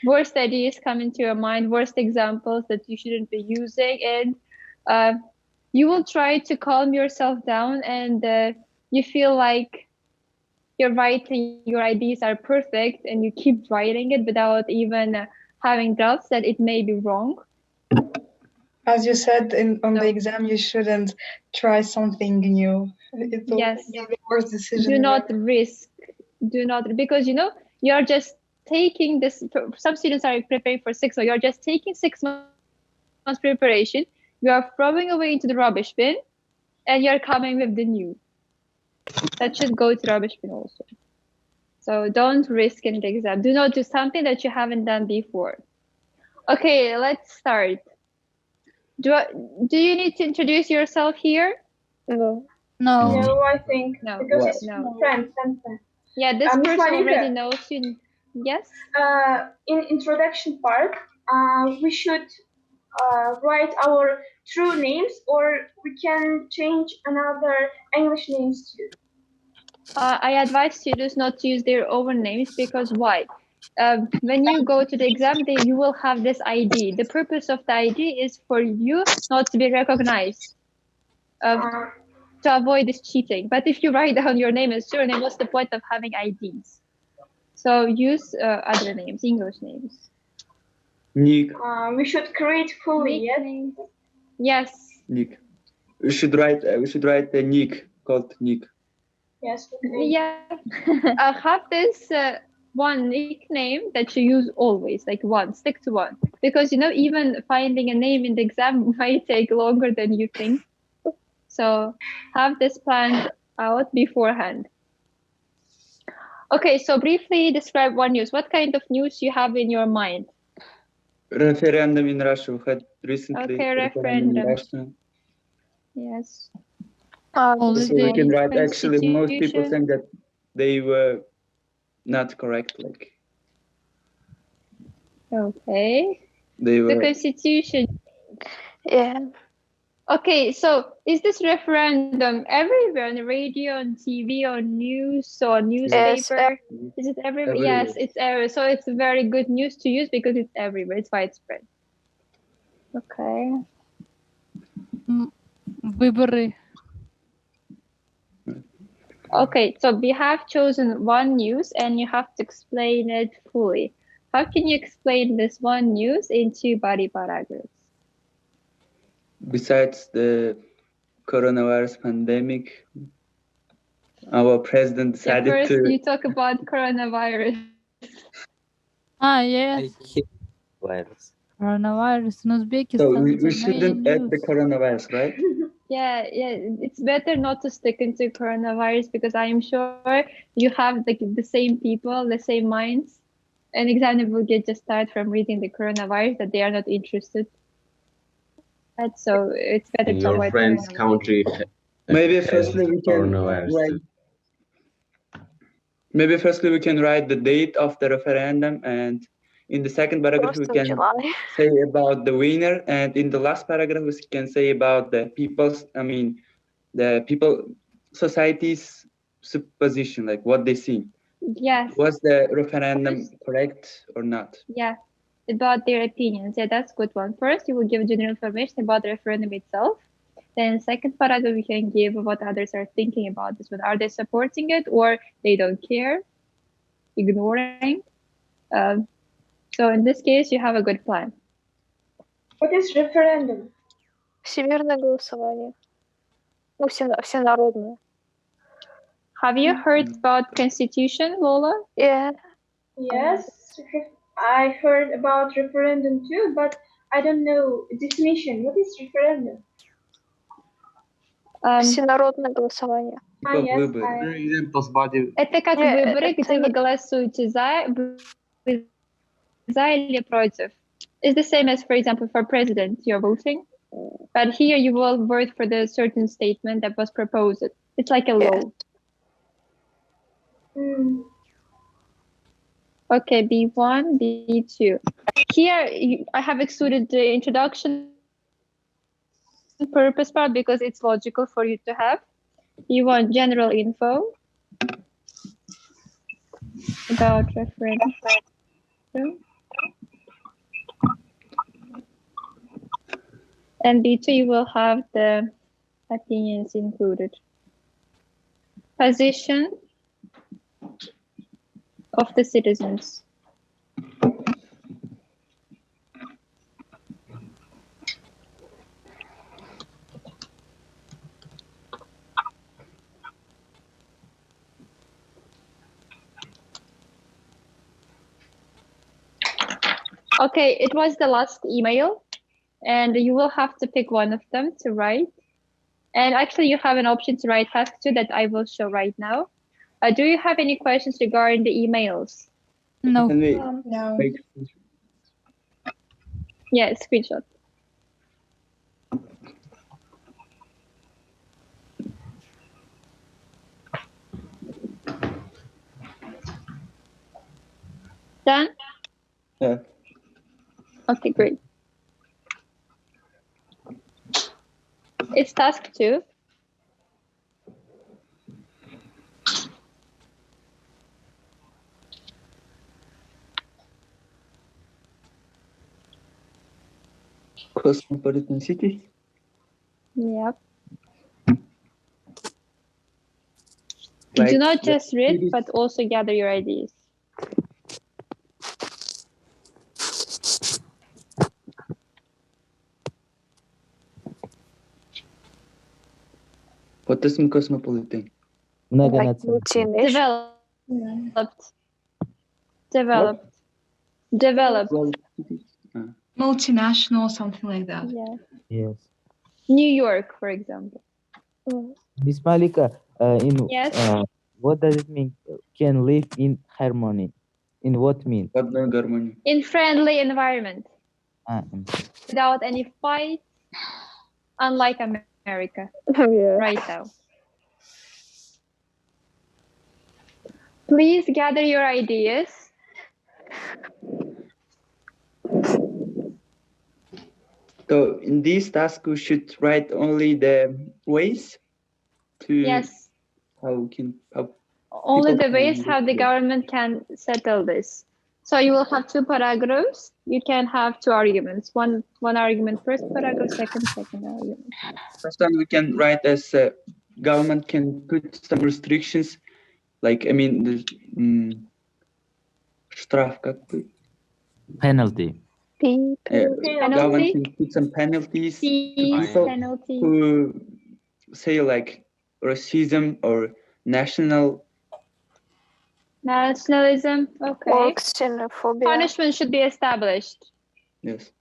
Speaker 2: worst ideas come into your mind, worst examples that you shouldn't be using. And you will try to calm yourself down, and you feel like you're writing, your ideas are perfect, and you keep writing it without even having doubts that it may be wrong.
Speaker 10: As you said on the exam, you shouldn't try something new.
Speaker 2: Yes.
Speaker 10: The worst decision.
Speaker 2: Do not risk. Because you are just taking this. Some students are preparing for 6 months. You're just taking 6 months preparation. You are throwing away into the rubbish bin, and you're coming with the new. That should go to rubbish bin also. So don't risk in the exam. Do not do something that you haven't done before. Okay, let's start. Do you need to introduce yourself here?
Speaker 9: No.
Speaker 7: No,
Speaker 9: I think
Speaker 2: No.
Speaker 9: because it's friend.
Speaker 2: Yeah, this
Speaker 9: Miss
Speaker 2: person
Speaker 9: Malika.
Speaker 2: already knows you. Yes.
Speaker 9: In introduction part, we should write our true names, or we can change another English names too.
Speaker 2: I advise students not to use their own names, because why? When you go to the exam, you will have this ID. The purpose of the ID is for you not to be recognized, to avoid this cheating. But if you write down your name and surname, what's the point of having IDs? So use other names, English names.
Speaker 4: Nick.
Speaker 9: We should create fully, yes?
Speaker 2: Yes.
Speaker 4: Nick. We should write a Nick called Nick.
Speaker 9: Yes.
Speaker 2: Yeah. Have this one nickname that you use always, like one. Stick to one, because even finding a name in the exam might take longer than you think. So have this planned out beforehand. Okay, so briefly describe one news. What kind of news you have in your mind?
Speaker 4: Referendum in Russia. We had recently.
Speaker 2: Okay,
Speaker 4: referendum in
Speaker 2: referendum.
Speaker 4: Russia.
Speaker 2: Yes.
Speaker 4: So we can write. Actually, most people
Speaker 2: Constitution.
Speaker 4: think that they were not correct. Like
Speaker 2: Okay.
Speaker 4: they were.
Speaker 2: The Constitution.
Speaker 5: Yeah.
Speaker 2: Okay, so is this referendum everywhere, on the radio, on TV, on news, or on newspaper? Is it everywhere? Yes, it's everywhere. So it's very good news to use because it's everywhere. It's widespread. Okay.
Speaker 7: Выборы.
Speaker 2: Okay, so we have chosen one news and you have to explain it fully. How can you explain this one news in 2 body paragraphs?
Speaker 4: Besides the coronavirus pandemic, our president decided
Speaker 2: First,
Speaker 4: to.
Speaker 2: you talk about coronavirus.
Speaker 7: Ah, yes.
Speaker 6: Virus.
Speaker 7: Coronavirus in Uzbekistan.
Speaker 4: So we
Speaker 7: is a
Speaker 4: shouldn't
Speaker 7: main
Speaker 4: add the
Speaker 7: news.
Speaker 4: coronavirus, right?
Speaker 2: Yeah, it's better not to stick into coronavirus because I am sure you have the same people, the same minds. An examiner will get just tired from reading the coronavirus that they are not interested. And so it's better to
Speaker 12: Your
Speaker 2: avoid
Speaker 12: friend's
Speaker 2: coronavirus.
Speaker 12: country.
Speaker 4: Maybe firstly we can
Speaker 12: coronavirus.
Speaker 4: write. Maybe firstly we can write the date of the referendum, and in the second paragraph we
Speaker 5: 1st of
Speaker 4: can
Speaker 5: July.
Speaker 4: say about the winner, and in the last paragraph we can say about the people's. I mean, the people, society's supposition, like what they see.
Speaker 2: Yes.
Speaker 4: Was the referendum correct or not?
Speaker 2: Yeah, about their opinions. Yeah, that's a good one. First, you will give general information about the referendum itself. Then second paragraph, you can give what others are thinking about this one. Are they supporting it or they don't care, ignoring? So in this case, you have a good plan.
Speaker 9: What is referendum?
Speaker 5: Всемирное голосование. Ну, всенародное.
Speaker 2: Have you heard about constitution, Lola?
Speaker 5: Yeah.
Speaker 9: Yes, I heard about referendum too, but I don't know definition. What is referendum?
Speaker 5: Всенародное голосование.
Speaker 9: Yes,
Speaker 2: Это как выборы, где вы голосуете за или против. It's the same as, for example, for president, you're voting. But here you will vote for the certain statement that was proposed. It's like a law. Okay, B1, B2. Here I have excluded the introduction purpose part because it's logical for you to have. You want general info about referendum. And B2, you will have the opinions included. Position of the citizens. Okay, it was the last email, and you will have to pick one of them to write. And actually, you have an option to write task 2 that I will show right now. Do you have any questions regarding the emails?
Speaker 7: No.
Speaker 10: No.
Speaker 2: Yeah, screenshot. Done?
Speaker 4: Yeah.
Speaker 2: Okay, great. It's task 2.
Speaker 4: Cosmopolitan cities.
Speaker 2: Yep.
Speaker 4: Like
Speaker 2: Do not just read,
Speaker 4: cities.
Speaker 2: but also gather your ideas.
Speaker 4: What does mean cosmopolitan?
Speaker 2: Developed.
Speaker 10: Multinational, something like that.
Speaker 2: Yeah.
Speaker 6: Yes.
Speaker 2: New York, for example.
Speaker 6: Miss Malika,
Speaker 2: Yes.
Speaker 6: what does it mean? Can live in harmony. In what mean?
Speaker 4: What does harmony?
Speaker 2: In friendly environment. Without any fight, unlike America right now. Please gather your ideas.
Speaker 4: So in this task, we should write only the ways to
Speaker 2: Yes.
Speaker 4: how
Speaker 2: Only
Speaker 4: people
Speaker 2: the ways
Speaker 4: can
Speaker 2: how the
Speaker 4: live.
Speaker 2: government can settle this. So you will have 2 paragraphs. You can have 2 arguments. One argument first paragraph, second argument.
Speaker 4: First one we can write as government can put some restrictions, like I mean the штраф как бы.
Speaker 6: Penalty.
Speaker 4: Government can put some penalties to people
Speaker 2: penalty.
Speaker 4: who say like racism or nationalism.
Speaker 2: Okay.
Speaker 5: Or xenophobia.
Speaker 2: Punishment should be established.
Speaker 4: Yes.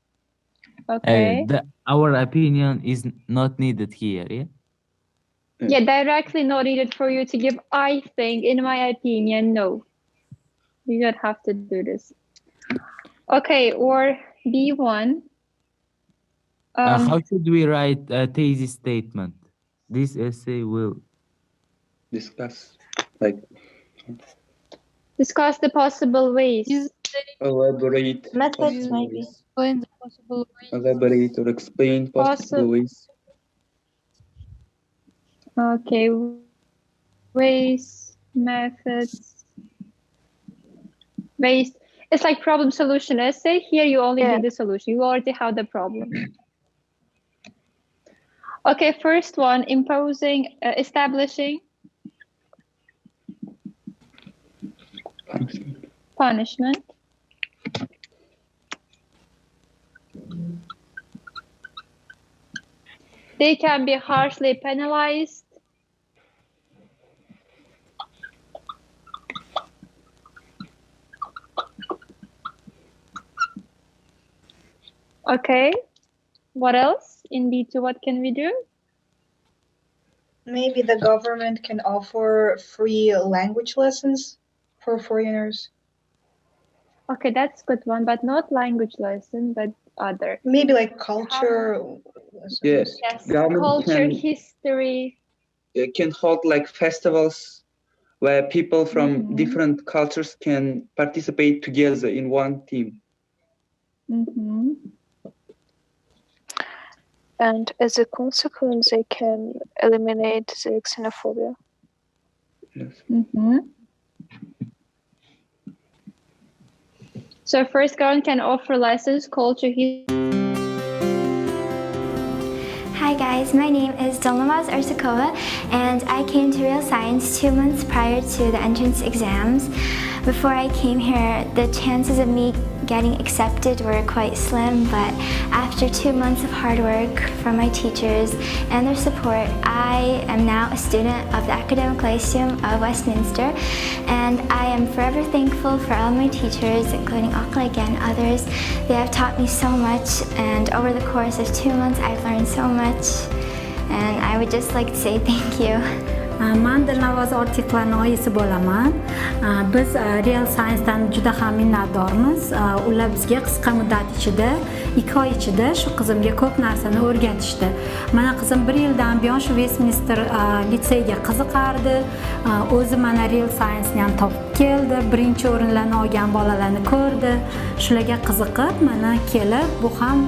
Speaker 2: Okay.
Speaker 6: Our opinion is not needed here, yeah?
Speaker 2: Yeah, directly not needed for you to give, I think, in my opinion, no. You don't have to do this. Okay, or B1.
Speaker 6: How should we write a thesis statement? This essay will
Speaker 4: discuss
Speaker 2: the possible ways.
Speaker 4: Elaborate.
Speaker 3: Methods, maybe.
Speaker 7: Explain the possible ways.
Speaker 4: Elaborate or explain possible ways.
Speaker 2: Okay, ways, methods, ways. It's like problem solution essay. Here you only do the solution. You already have the problem. Okay, first one, imposing, establishing. Punishment. They can be harshly penalized. Okay, what else? In B2, what can we do?
Speaker 10: Maybe the government can offer free language lessons for foreigners.
Speaker 2: Okay, that's a good one, but not language lesson, but other.
Speaker 10: Maybe like culture.
Speaker 4: Yes.
Speaker 2: Yes,
Speaker 4: Government
Speaker 2: culture,
Speaker 4: can,
Speaker 2: history.
Speaker 4: It can hold like festivals where people from different cultures can participate together in one team.
Speaker 5: And as a consequence, they can eliminate the xenophobia.
Speaker 4: Yes.
Speaker 2: So first, government can offer lessons, culture, history.
Speaker 12: Hi guys, my name is Dolnamaz Arsakova and I came to Real Science 2 months prior to the entrance exams. Before I came here, the chances of me getting accepted were quite slim, but after 2 months of hard work from my teachers and their support, I am now a student of the Academic Lyceum of Westminster, and I am forever thankful for all my teachers, including Akla and others. They have taught me so much, and over the course of 2 months, I've learned so much, and I would just like to say thank you.
Speaker 13: Man Dilnavoz Ortiqlarni oyisi bo'laman. Biz Real Science'dan juda ham minnatdormiz. Ular bizga qisqa muddat ichida, 2 oy ichida shu qizimga ko'p narsani o'rgatishdi. Mana qizim 1 yildan buyon shu Westminster litseyga qiziqardi. O'zi mana Real Science'ni ham topib keldi. Birinchi o'rinlarni olgan bolalarni ko'rdi. Shularga qiziqib, mana kelib, bu ham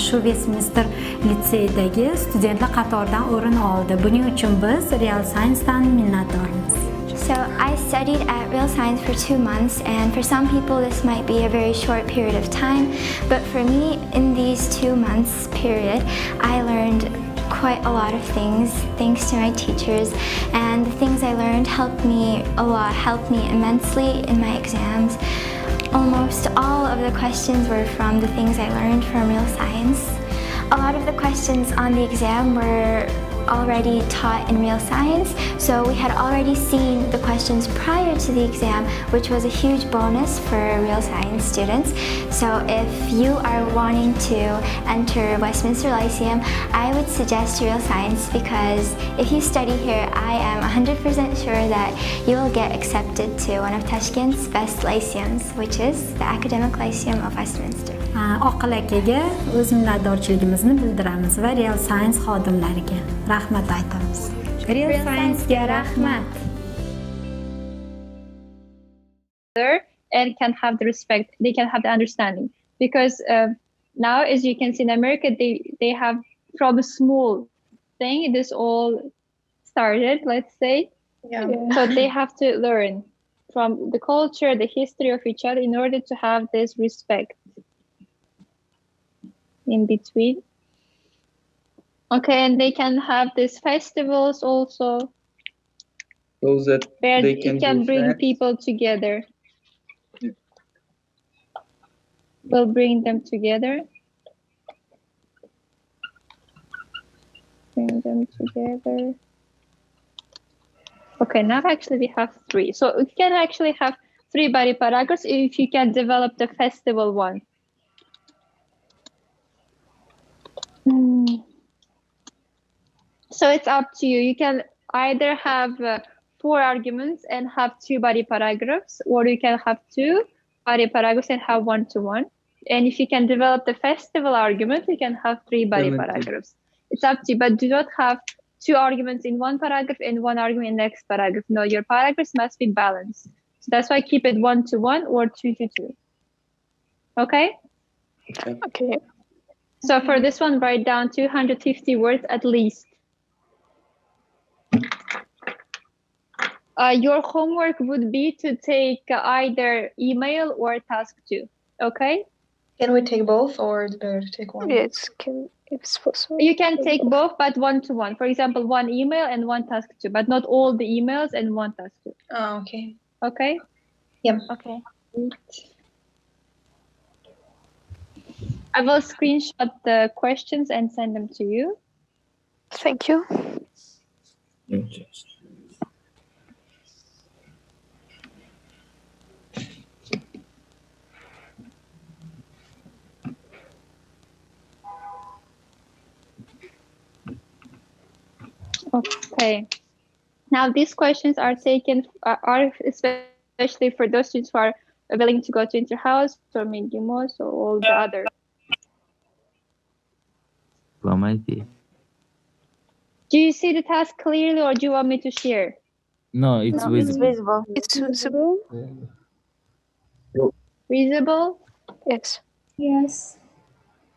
Speaker 13: shu Westminster litseydagi studentlar qatoridan o'rin oldi. Buning uchun biz Real Science
Speaker 12: So I studied at Real Science for 2 months, and for some people this might be a very short period of time, but for me in these 2 months period I learned quite a lot of things thanks to my teachers, and the things I learned helped me a lot, helped me immensely in my exams. Almost all of the questions were from the things I learned from Real Science. A lot of the questions on the exam were already taught in Real Science, so we had already seen the questions prior to the exam, which was a huge bonus for Real Science students. So if you are wanting to enter Westminster Lyceum, I would suggest Real Science, because if you study here, I am 100% sure that you will get accepted to one of Tashkent's best lyceums, which is the Academic Lyceum of Westminster.
Speaker 13: Oqil akaga o'z minnatdorchiligimizni bildiramiz va Real Science xodimlariga rahmat aytamiz. Real Science'ga rahmat.
Speaker 2: And can have the respect, they can have the understanding, because now, as you can see in America, they have from a small thing this all started, let's say. So they have to learn from the culture, the history of each other in order to have this respect in between. Okay, and they can have these festivals also,
Speaker 4: So that
Speaker 2: where
Speaker 4: they
Speaker 2: it can bring
Speaker 4: friends.
Speaker 2: people together. Will bring them together. bring them together. Okay, now actually we have 3. So we can actually have 3 body paragraphs if you can develop the festival one. So it's up to you. You can either have 4 arguments and have 2 body paragraphs, or you can have 2 body paragraphs and have 1-to-1. And if you can develop the festival argument, you can have 3 body paragraphs. It's up to you, but do not have 2 arguments in one paragraph and 1 argument in the next paragraph. No, your paragraphs must be balanced. So that's why keep it 1-to-1 or 2-to-2. Okay?
Speaker 5: Okay.
Speaker 2: So for this one, write down 250 words at least. Your homework would be to take either email or task 2. Okay?
Speaker 10: Can we take both, or is it better to take one?
Speaker 5: Yes, if it's possible.
Speaker 2: You can take both, but 1-to-1. For example, 1 email and 1 task 2, but not all the emails and 1 task 2.
Speaker 10: Oh, okay.
Speaker 2: Okay?
Speaker 10: Yep.
Speaker 2: Okay. I will screenshot the questions and send them to you.
Speaker 5: Thank you.
Speaker 2: Okay. Now these questions are taken, are especially for those students who are willing to go to Interhouse or Minimos or all the other. Do you see the task clearly, or do you want me to share?
Speaker 6: No, it's visible.
Speaker 5: It's visible.
Speaker 2: Visible?
Speaker 5: Yes.
Speaker 9: Yes.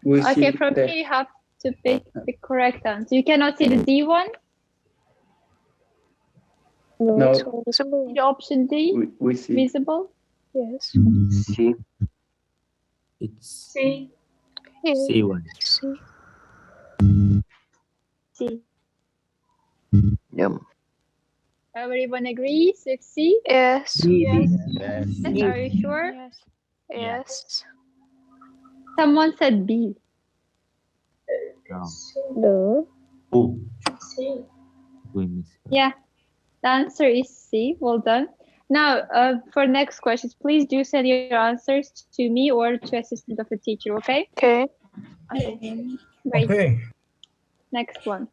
Speaker 2: Okay, from here you have to pick the correct answer. You cannot see the D one?
Speaker 5: No, it's all visible.
Speaker 2: The option D?
Speaker 4: We see.
Speaker 2: Visible?
Speaker 5: Yes.
Speaker 6: C. It's
Speaker 9: C.
Speaker 6: C1.
Speaker 5: C.
Speaker 2: C.
Speaker 11: Yep.
Speaker 2: Everyone agrees with C?
Speaker 5: Yes.
Speaker 9: Yes.
Speaker 2: Yes. Are you sure?
Speaker 5: Yes. Yes.
Speaker 2: Someone said B.
Speaker 5: No.
Speaker 6: Oh.
Speaker 9: C.
Speaker 2: Yeah, the answer is C. Well done. Now, for next questions, please do send your answers to me or to assistant of the teacher, okay?
Speaker 5: Okay.
Speaker 2: Great.
Speaker 14: Okay.
Speaker 2: Next one.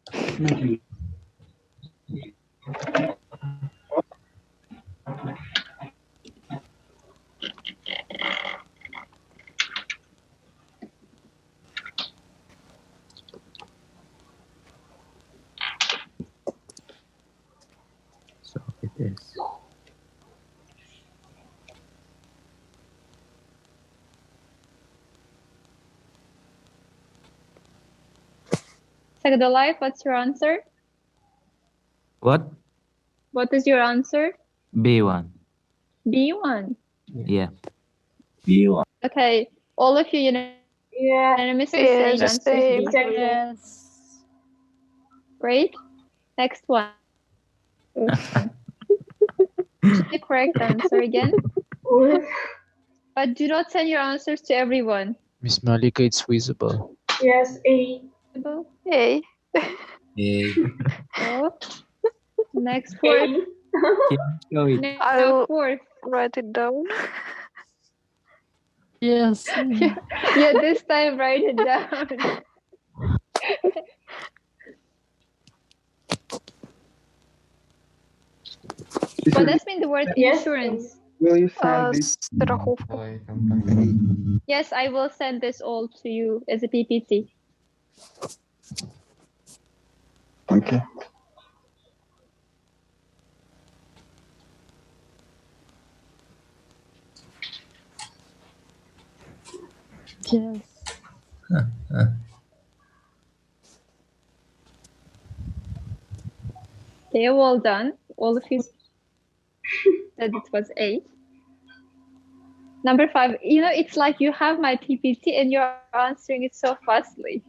Speaker 6: So it is.
Speaker 2: Second life, what's your answer?
Speaker 6: What?
Speaker 2: What is your answer?
Speaker 6: B1.
Speaker 2: B1.
Speaker 6: Yeah.
Speaker 14: B1.
Speaker 2: Okay, all of you unanimously saying
Speaker 5: Yes.
Speaker 2: answer B.
Speaker 7: Yes.
Speaker 2: Great. Next one. The correct answer again. But do not send your answers to everyone.
Speaker 15: Miss Malika, it's visible.
Speaker 9: Yes, A.
Speaker 5: A.
Speaker 2: Oh. Next fourth.
Speaker 6: Show it.
Speaker 2: Now fourth.
Speaker 5: Write it down.
Speaker 7: Yes.
Speaker 2: Yeah, this time write it down. What does mean the word insurance?
Speaker 4: Will you send this?
Speaker 5: Страховка.
Speaker 2: Yes, I will send this all to you as a PPT.
Speaker 4: Okay.
Speaker 7: Yes.
Speaker 2: Okay, well done. All of you said it was 8. Number 5, you know, it's like you have my PPT and you're answering it so fastly.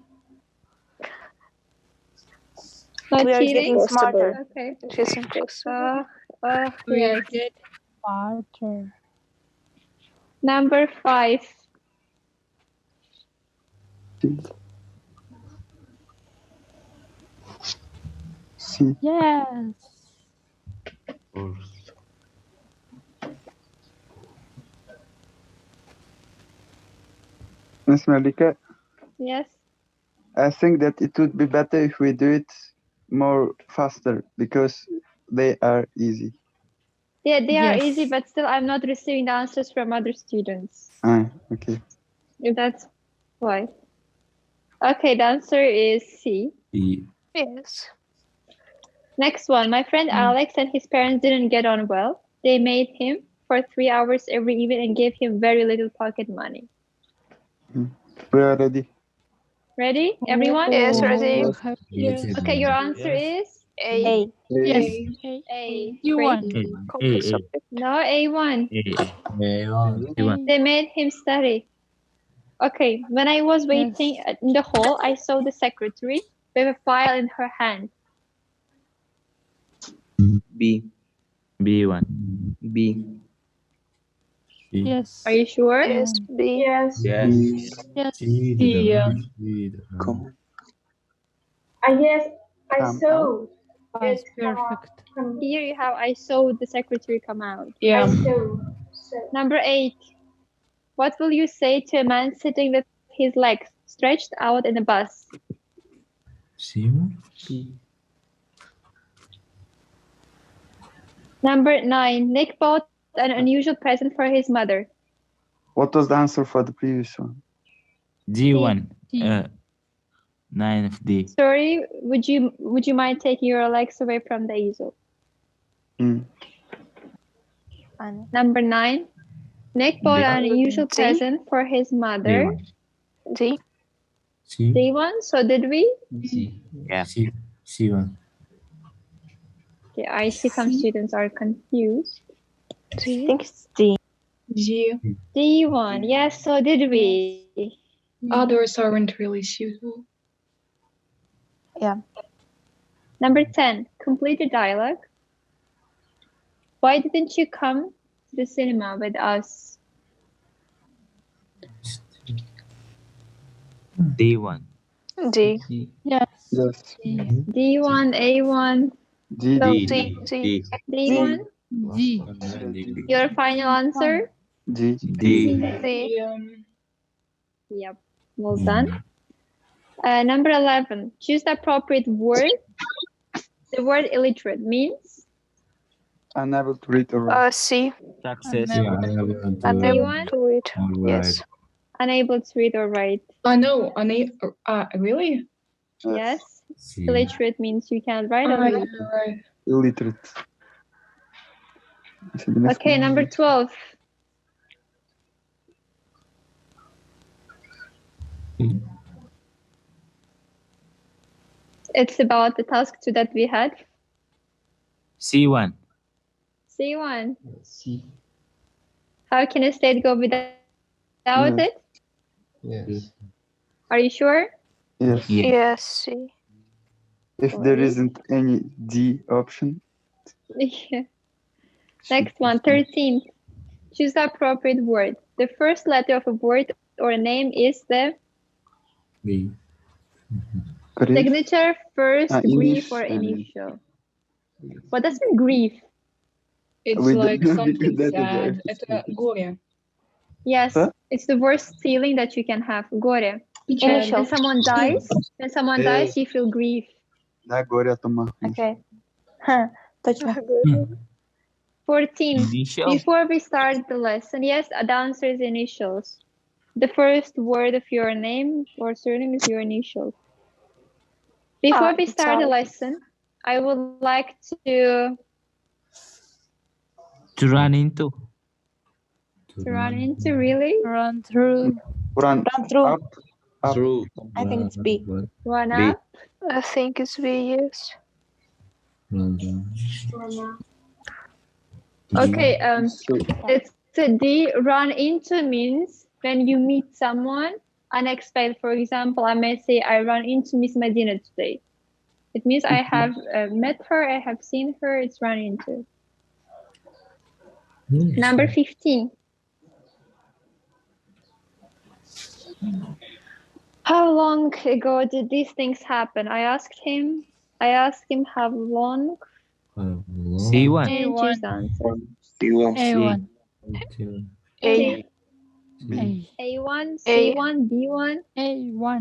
Speaker 2: Not
Speaker 3: We are
Speaker 2: cheating?
Speaker 3: getting smarter.
Speaker 2: Okay.
Speaker 5: It's impossible.
Speaker 7: We
Speaker 2: Yes.
Speaker 7: get smarter.
Speaker 2: Number 5.
Speaker 4: C.
Speaker 7: Yes.
Speaker 4: Miss Malika,
Speaker 2: Yes.
Speaker 4: I think that it would be better if we do it more faster because they are easy.
Speaker 2: Yeah, they are
Speaker 7: Yes.
Speaker 2: easy, but still I'm not receiving the answers from other students.
Speaker 4: Okay.
Speaker 2: That's why. Okay, the answer is C.
Speaker 5: Yes.
Speaker 2: Next one. My friend Alex and his parents didn't get on well. They made him for 3 hours every evening and gave him very little pocket money.
Speaker 4: We are ready.
Speaker 2: Ready, everyone?
Speaker 5: Yes, ready.
Speaker 15: Yes.
Speaker 2: Okay, your answer is
Speaker 5: A.
Speaker 7: Yes.
Speaker 2: A.
Speaker 7: You
Speaker 2: Great.
Speaker 7: won.
Speaker 5: Complete subject.
Speaker 2: No, A1. They made him study. Okay, when I was waiting in the hall, I saw the secretary with a file in her hand.
Speaker 8: B.
Speaker 6: B1.
Speaker 8: B.
Speaker 7: Yes.
Speaker 2: Are you sure?
Speaker 5: Yes, B.
Speaker 9: Yes.
Speaker 8: Yes.
Speaker 7: Yes.
Speaker 4: Come on.
Speaker 9: Yes, I
Speaker 4: Come
Speaker 9: saw
Speaker 7: That's
Speaker 9: it come out.
Speaker 7: perfect.
Speaker 2: Here you have, I saw the secretary come out.
Speaker 9: I saw.
Speaker 2: Number 8. What will you say to a man sitting with his legs stretched out in a bus? Number 9. Nick bought an unusual present for his mother.
Speaker 4: What was the answer for the previous one?
Speaker 6: D1.
Speaker 7: D.
Speaker 6: 9 of D.
Speaker 2: Sorry, would you mind taking your legs away from the easel? Number 9. Nick bought an unusual
Speaker 5: D.
Speaker 2: present for his mother.
Speaker 5: D.
Speaker 2: D1, so did we?
Speaker 6: Yeah.
Speaker 15: C1.
Speaker 2: Okay, I see some students are confused.
Speaker 5: D.
Speaker 3: think it's D.
Speaker 2: D1, yes, so did we?
Speaker 10: Others aren't really suitable.
Speaker 3: Yeah.
Speaker 2: Number 10, complete the dialogue. Why didn't you come to the cinema with us?
Speaker 6: D1.
Speaker 5: D.
Speaker 7: Yes.
Speaker 4: Yes.
Speaker 2: D1, A1,
Speaker 4: D.
Speaker 5: No,
Speaker 6: D.
Speaker 5: D. D.
Speaker 2: D1.
Speaker 7: D.
Speaker 2: Your final answer?
Speaker 4: D.
Speaker 6: D.
Speaker 5: D.
Speaker 2: Yep, well done. Number 11, choose the appropriate word. The word illiterate means?
Speaker 4: Unable to read or write.
Speaker 5: C.
Speaker 6: Success.
Speaker 2: A1?
Speaker 5: To read. Yes.
Speaker 2: Unable to read or write.
Speaker 10: No, really?
Speaker 2: Yes. Illiterate means you can't write or read.
Speaker 10: Right.
Speaker 4: Illiterate.
Speaker 2: Okay, number 12. It's about the task 2 that we had.
Speaker 6: C1.
Speaker 2: C1. How can a state go without it?
Speaker 11: Yes.
Speaker 2: Are you sure?
Speaker 4: Yes.
Speaker 5: Yes, C.
Speaker 4: If there isn't any D option.
Speaker 2: Yeah. Next one, 13. Choose the appropriate word. The first letter of a word or a name is the
Speaker 15: B.
Speaker 2: signature, first, brief, or
Speaker 4: Initial.
Speaker 2: initial. What does mean grief?
Speaker 10: It's
Speaker 4: We
Speaker 10: like
Speaker 4: don't know
Speaker 10: something
Speaker 4: because that is
Speaker 10: sad.
Speaker 4: the
Speaker 10: Это горе.
Speaker 2: Yes,
Speaker 4: Huh?
Speaker 2: it's the worst feeling that you can have. Горе.
Speaker 3: Initial.
Speaker 2: When someone dies, you feel grief.
Speaker 4: Да, горе от ума.
Speaker 3: Okay. Точно.
Speaker 2: 14.
Speaker 6: Initial.
Speaker 2: Before we start the lesson, yes, the answer is initials. The first word of your name or surname is your initial. Before we start the lesson, I would like to
Speaker 6: run into.
Speaker 2: Really?
Speaker 7: Run through.
Speaker 4: Run
Speaker 3: through.
Speaker 4: up.
Speaker 8: Through.
Speaker 3: I think it's B.
Speaker 2: Run
Speaker 6: B.
Speaker 2: up.
Speaker 5: I think it's B, yes.
Speaker 2: Okay, it's a D. Run into means when you meet someone unexpected. For example, I may say I run into Miss Medina today. It means I have met her, I have seen her, it's run into. Number 15. How long ago did these things happen? I asked him I asked him how long.
Speaker 6: C1.
Speaker 2: And choose the answer.
Speaker 7: A1.
Speaker 2: A.
Speaker 8: B.
Speaker 2: A1, C1, B1.
Speaker 7: A1.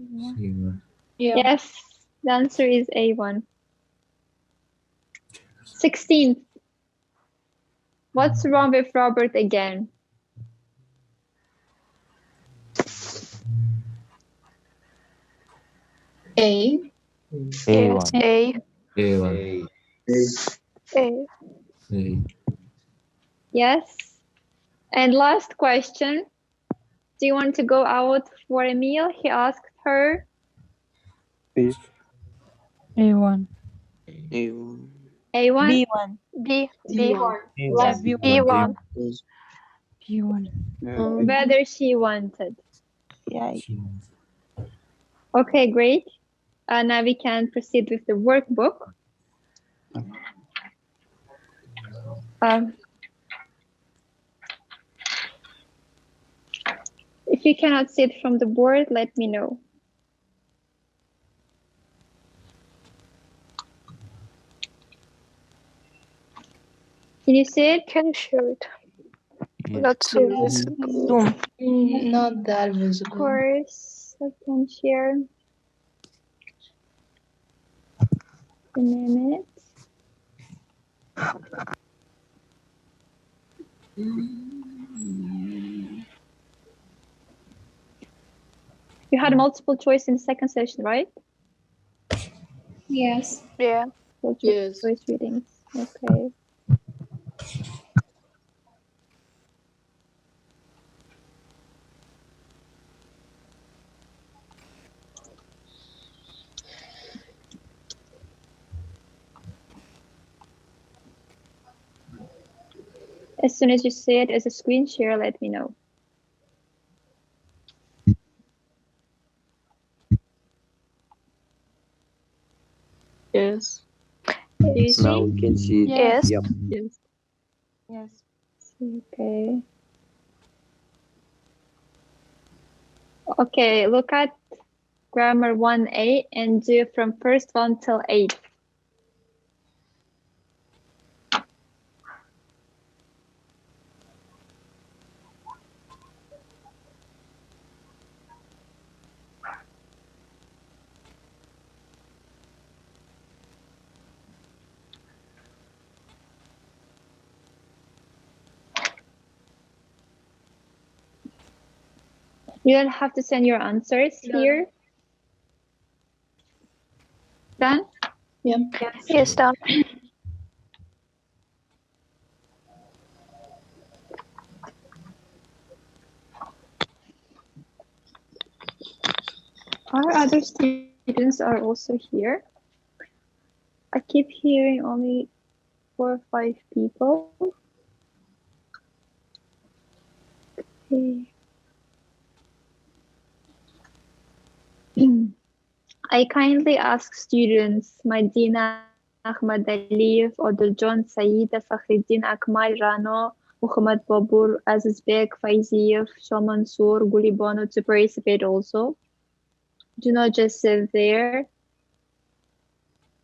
Speaker 15: C1.
Speaker 2: Yes, the answer is A1. 16th. What's wrong with Robert again?
Speaker 10: A.
Speaker 6: A1.
Speaker 8: A.
Speaker 15: A.
Speaker 2: Yes. And last question. Do you want to go out for a meal? He asked her.
Speaker 4: B.
Speaker 7: A1.
Speaker 11: A1.
Speaker 2: A1?
Speaker 3: B1.
Speaker 9: B1.
Speaker 7: B1. B1.
Speaker 2: Whether she wanted.
Speaker 3: Yeah.
Speaker 2: Okay, great. Now we can proceed with the workbook. If you cannot see it from the board, let me know. Can you see it?
Speaker 5: Can you share it? Not so visible.
Speaker 10: Not that
Speaker 2: Of
Speaker 10: visible.
Speaker 2: course, I can share. Give me a minute. You had multiple choice in the second session, right?
Speaker 9: Yes.
Speaker 5: Yeah.
Speaker 2: Multiple choice readings. Okay. As soon as you see it as a screen share, let me know.
Speaker 3: Yes.
Speaker 2: Do you see?
Speaker 11: Now we can see it.
Speaker 5: Yes.
Speaker 11: Yep.
Speaker 3: Yes. Yes.
Speaker 2: Okay. Okay, look at grammar 1A and do from first one till 8. You don't have to send your answers here. Done?
Speaker 10: Yeah.
Speaker 5: Yes, done.
Speaker 2: Our other students are also here. I keep hearing only 4 or 5 people. Okay. I kindly ask students Madina Ahmad Aliyev, Odiljon Saeed, Fakhreddin Akmal Rano, Muhammad Babur, Azizbek, Faiziyev, Shah Mansoor, Gulibano to participate also. Do not just sit there.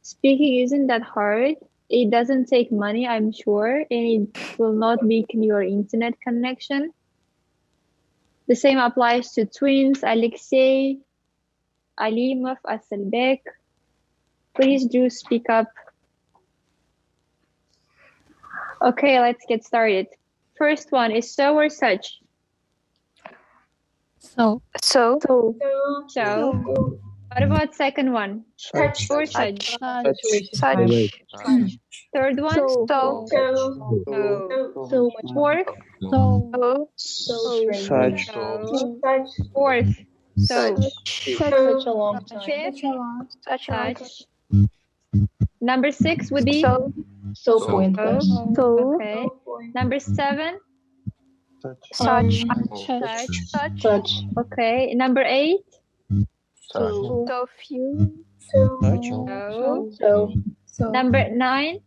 Speaker 2: Speaking isn't that hard. It doesn't take money, I'm sure, and it will not weaken your internet connection. The same applies to twins, Alexei, Alimov, Aselbek. Please do speak up. Okay, let's get started. First one is so or such.
Speaker 7: So.
Speaker 5: So.
Speaker 2: So. What about second one?
Speaker 9: Such.
Speaker 2: Or such.
Speaker 5: Such.
Speaker 2: Third one?
Speaker 5: So.
Speaker 2: So much. Fourth?
Speaker 4: Such.
Speaker 2: Fourth. So.
Speaker 10: Such a long time.
Speaker 2: Fifth?
Speaker 5: Such.
Speaker 2: Number 6 would be?
Speaker 10: So pointless.
Speaker 2: Okay. Number 7?
Speaker 5: Such.
Speaker 10: Such.
Speaker 2: Okay. Number 8?
Speaker 5: So few.
Speaker 2: So. Number 9?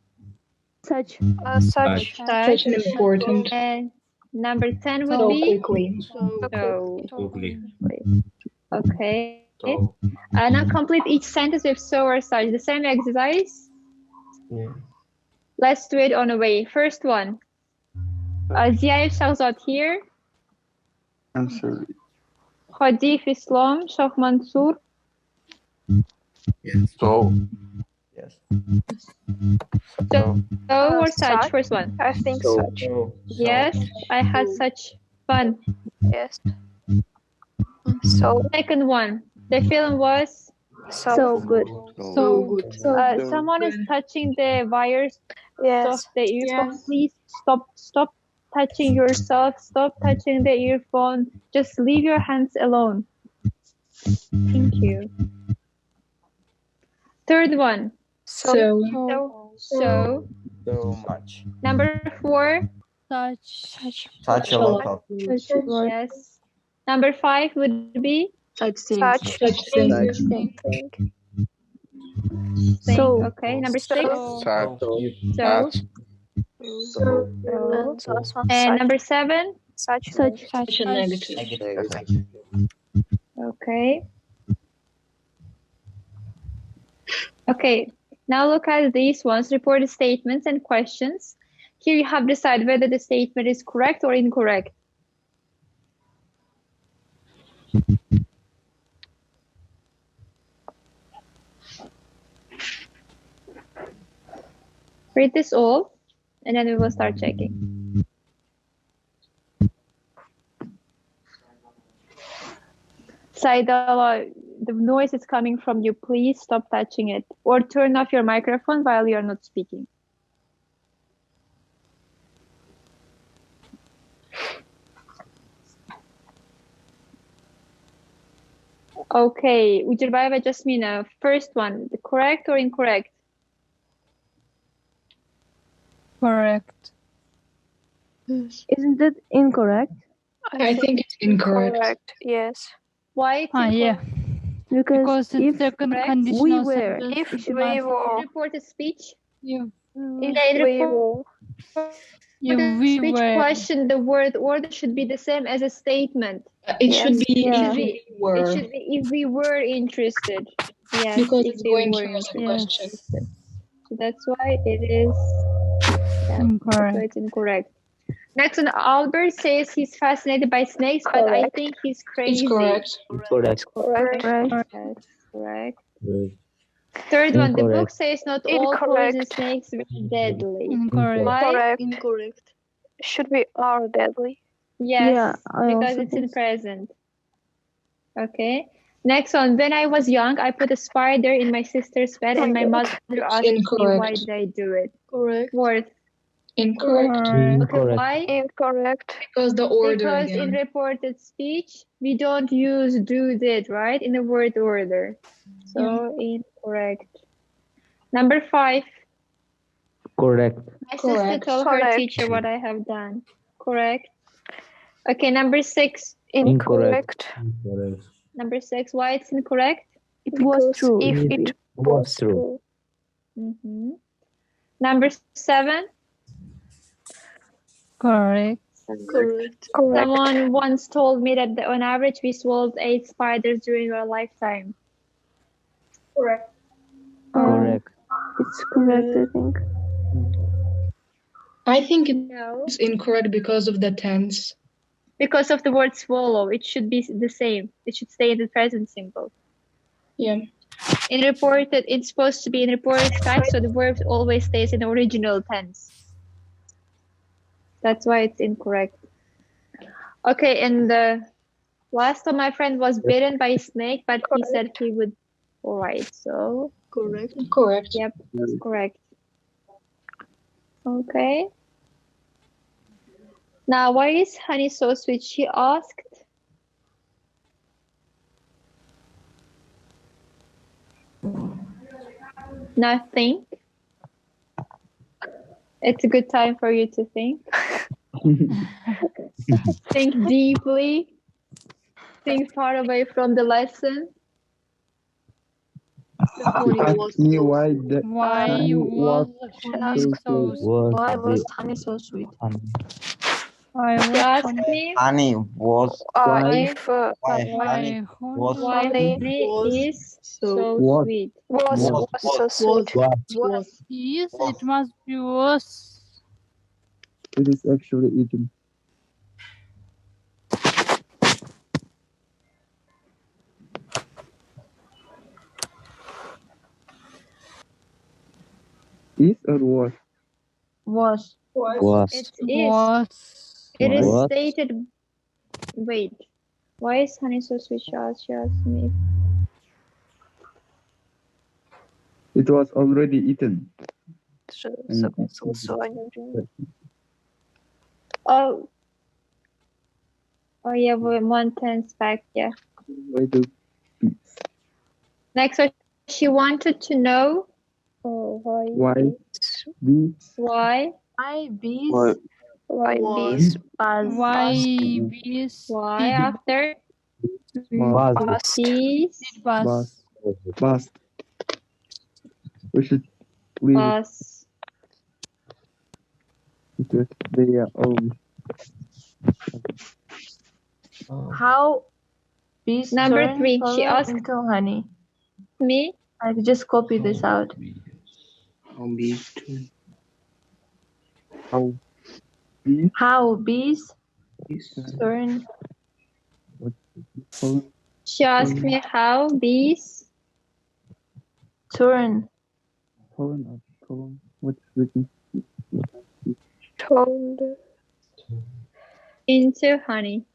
Speaker 5: Such.
Speaker 10: Such an important.
Speaker 2: And number 10 would
Speaker 10: So
Speaker 2: be?
Speaker 10: quickly.
Speaker 2: So
Speaker 15: Quickly.
Speaker 2: okay. Now complete each sentence with so or such. The same exercise.
Speaker 11: Yeah.
Speaker 2: Let's do it on the way. First one. Ziya Shahzad here.
Speaker 4: I'm sorry.
Speaker 2: Khadif Islam, Shah Mansour.
Speaker 11: Yes. So. Yes.
Speaker 2: So or such. First one.
Speaker 5: I think such.
Speaker 2: Yes, I had such fun.
Speaker 5: Yes. So.
Speaker 2: Second one. The film was
Speaker 5: So
Speaker 3: good.
Speaker 7: So good.
Speaker 2: someone is touching the wires of the earphone. Please stop touching yourself. Stop touching the earphone. Just leave your hands alone. Thank you. Third one.
Speaker 10: So
Speaker 11: Much.
Speaker 2: Number 4.
Speaker 11: Such a lot of.
Speaker 2: Yes. Number 5 would be
Speaker 3: Such things.
Speaker 5: Such thing.
Speaker 2: so. Okay. Number 6. And number 7.
Speaker 5: Such
Speaker 3: a negative.
Speaker 2: Okay. Okay. Now look at these ones. Reported statements and questions. Here you have to decide whether the statement is correct or incorrect. Read this all, and then we will start checking. Saidala, the noise is coming from you. Please stop touching it. Or turn off your microphone while you are not speaking. Okay, Ujirbayeva Jasmina, first one, the correct or incorrect?
Speaker 7: Correct.
Speaker 3: Isn't it incorrect?
Speaker 10: I think it's incorrect.
Speaker 5: Yes.
Speaker 2: Why?
Speaker 7: Yeah. Because it's
Speaker 3: if
Speaker 7: second
Speaker 2: correct,
Speaker 7: conditional
Speaker 3: we were,
Speaker 7: sentence.
Speaker 5: If we were.
Speaker 2: Reported speech.
Speaker 7: You,
Speaker 5: If we were.
Speaker 7: we
Speaker 2: speech
Speaker 7: were.
Speaker 2: question, the word order should be the same as a statement.
Speaker 10: It should be
Speaker 2: Yeah.
Speaker 10: if we were.
Speaker 2: It should be if we were interested. Yes,
Speaker 10: Because
Speaker 2: if
Speaker 10: it's
Speaker 2: we
Speaker 10: going
Speaker 2: were
Speaker 10: through as a
Speaker 2: interested.
Speaker 10: question.
Speaker 2: So that's why it is
Speaker 7: Incorrect.
Speaker 2: So it's incorrect. Next one, Albert says he's fascinated by snakes, but I think he's crazy.
Speaker 10: It's correct.
Speaker 11: Correct.
Speaker 2: Yes, correct. Third one, the book says not all poison snakes are deadly.
Speaker 7: Incorrect.
Speaker 2: Why?
Speaker 3: Incorrect.
Speaker 5: Should be are deadly.
Speaker 2: Yes,
Speaker 3: Yeah, I
Speaker 2: because
Speaker 3: also
Speaker 2: it's in
Speaker 3: think so.
Speaker 2: present. Okay. Next one, when I was young, I put a spider in my sister's bed and my mother asked me why did I do it.
Speaker 3: Correct.
Speaker 2: Fourth.
Speaker 10: Incorrect.
Speaker 2: Okay, why?
Speaker 5: Incorrect.
Speaker 10: Because the order
Speaker 2: Because
Speaker 10: again.
Speaker 2: in reported speech, we don't use do, did, right? In the word order. So incorrect. Number 5.
Speaker 6: Correct.
Speaker 2: My sister told her teacher what I have done. Correct. Okay, number 6.
Speaker 5: Incorrect.
Speaker 2: Number 6. Why it's incorrect?
Speaker 3: It was true.
Speaker 5: If it was true.
Speaker 2: Number 7.
Speaker 7: Correct.
Speaker 3: Correct.
Speaker 2: Someone once told me that on average we swallowed 8 spiders during our lifetime.
Speaker 9: Correct.
Speaker 6: Correct.
Speaker 3: It's correct, I think.
Speaker 10: I think it's incorrect because of the tense.
Speaker 2: Because of the word swallow, it should be the same. It should stay in the present simple.
Speaker 10: Yeah.
Speaker 2: In reported, it's supposed to be in reported fact, so the verb always stays in the original tense. That's why it's incorrect. Okay, and the last time my friend was bitten by a snake, but he said he would. All right, so
Speaker 10: correct. Correct.
Speaker 2: Yep, that's correct. Okay. Now, why is honey so sweet? She asked. Now think. It's a good time for you to think. Think deeply. Think far away from the lesson.
Speaker 4: Ask me why the
Speaker 7: Why was honey so sweet?
Speaker 3: Why was honey so sweet?
Speaker 2: She asked me
Speaker 11: Honey was
Speaker 5: If
Speaker 11: why honey was
Speaker 2: why honey is so sweet.
Speaker 5: was so sweet.
Speaker 7: Yes, it must be was.
Speaker 4: It is actually eaten. Is or was?
Speaker 3: Was.
Speaker 2: It is.
Speaker 7: Was.
Speaker 2: It is
Speaker 4: Was.
Speaker 2: stated. Wait. Why is honey so sweet? She asked me.
Speaker 4: It was already eaten.
Speaker 2: Oh. Oh yeah, we're 1/10 back. Yeah.
Speaker 4: Why do bees?
Speaker 2: Next, so she wanted to know
Speaker 4: Why bees?
Speaker 2: why
Speaker 3: bees?
Speaker 5: Why
Speaker 3: Was.
Speaker 7: Why bees?
Speaker 2: why after
Speaker 4: Buzz.
Speaker 2: bees
Speaker 7: Bus.
Speaker 4: Buzz. We should leave it
Speaker 2: bus.
Speaker 4: because they are always.
Speaker 3: How bees
Speaker 2: Number
Speaker 3: turn
Speaker 2: 3, she
Speaker 3: pollen
Speaker 2: asked
Speaker 3: into honey.
Speaker 2: me.
Speaker 3: I just copy this out.
Speaker 4: How bees turn. How bees
Speaker 3: How bees turn
Speaker 4: pollen.
Speaker 2: She asked me how bees
Speaker 3: turn
Speaker 4: Pollen or pollen. What's written?
Speaker 5: told
Speaker 2: into honey.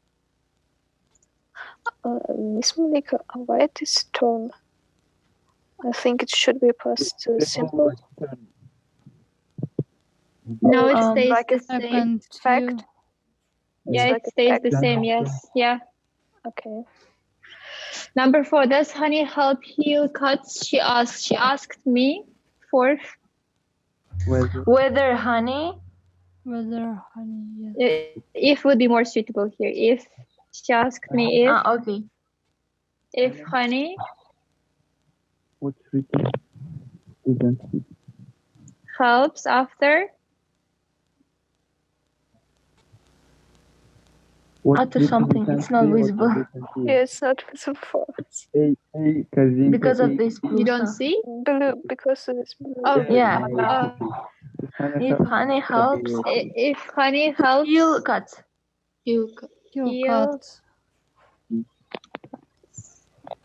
Speaker 5: Miss Malika, why it is tone? I think it should be past simple.
Speaker 2: No, it stays
Speaker 5: like
Speaker 2: the
Speaker 5: a
Speaker 2: same.
Speaker 5: fact.
Speaker 2: Yeah,
Speaker 5: like
Speaker 2: it
Speaker 5: a
Speaker 2: stays
Speaker 5: fact.
Speaker 2: the same. Yes. Yeah.
Speaker 5: Okay.
Speaker 2: Number 4, does honey help heal cuts? She asked me. 4,
Speaker 3: whether honey
Speaker 7: Whether honey. Yes.
Speaker 2: if would be more suitable here. If she asked me
Speaker 3: okay.
Speaker 2: if honey
Speaker 4: What's written? Isn't
Speaker 2: helps after
Speaker 3: After something, it's not visible.
Speaker 5: Yeah, it's not visible for us.
Speaker 3: Because of this blue
Speaker 2: you don't
Speaker 3: stuff.
Speaker 2: see.
Speaker 5: Blue, because it is blue.
Speaker 2: Oh
Speaker 3: Yeah.
Speaker 4: If
Speaker 3: honey helps
Speaker 2: if honey helps
Speaker 3: heal cuts.
Speaker 7: Heal cuts.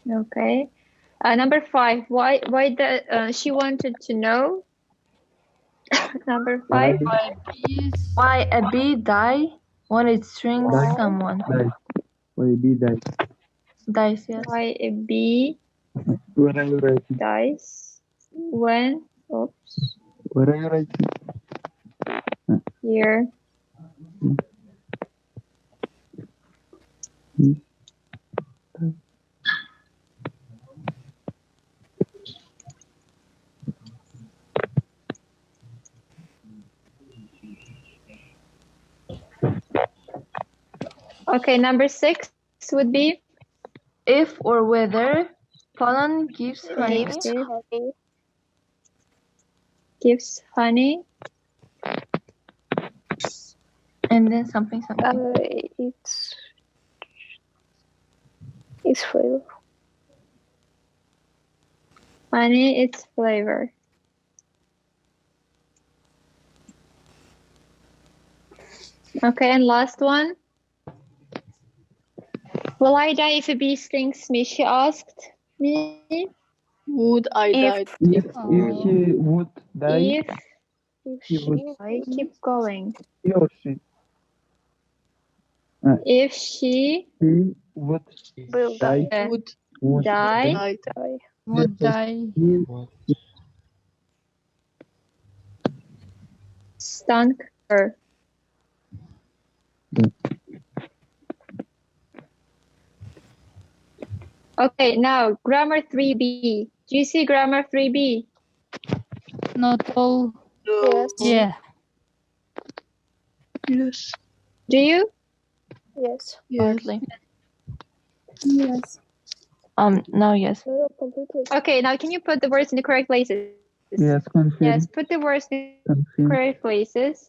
Speaker 2: Okay. Number 5. Why the she wanted to know. Number 5.
Speaker 3: Why a bee die when it stings someone?
Speaker 4: Why a bee dies?
Speaker 3: Dies, yes.
Speaker 2: Why a bee
Speaker 4: Where are you writing?
Speaker 2: dies when
Speaker 4: Where are you writing?
Speaker 2: here. Okay, number 6 would be
Speaker 3: if or whether pollen gives honey.
Speaker 2: Gives honey.
Speaker 3: And then something.
Speaker 5: It's flavor.
Speaker 2: Honey, its flavor. Okay, and last one. Will I die if a bee stings me? She asked me.
Speaker 3: Would I die?
Speaker 4: If he would die,
Speaker 2: If
Speaker 4: he would.
Speaker 2: I keep going.
Speaker 4: He or she.
Speaker 2: If she
Speaker 4: would
Speaker 5: die.
Speaker 2: would die.
Speaker 7: Would die.
Speaker 2: Stunk her. Okay, now grammar 3B. Do you see grammar 3B?
Speaker 7: Not all.
Speaker 5: Yes.
Speaker 7: Yeah.
Speaker 10: Yes.
Speaker 2: Do you?
Speaker 5: Yes.
Speaker 3: Partly.
Speaker 5: Yes.
Speaker 3: Now yes.
Speaker 2: Okay, now can you put the words in the correct places?
Speaker 4: Yes, confirm.
Speaker 2: Yes, put the words in the correct places.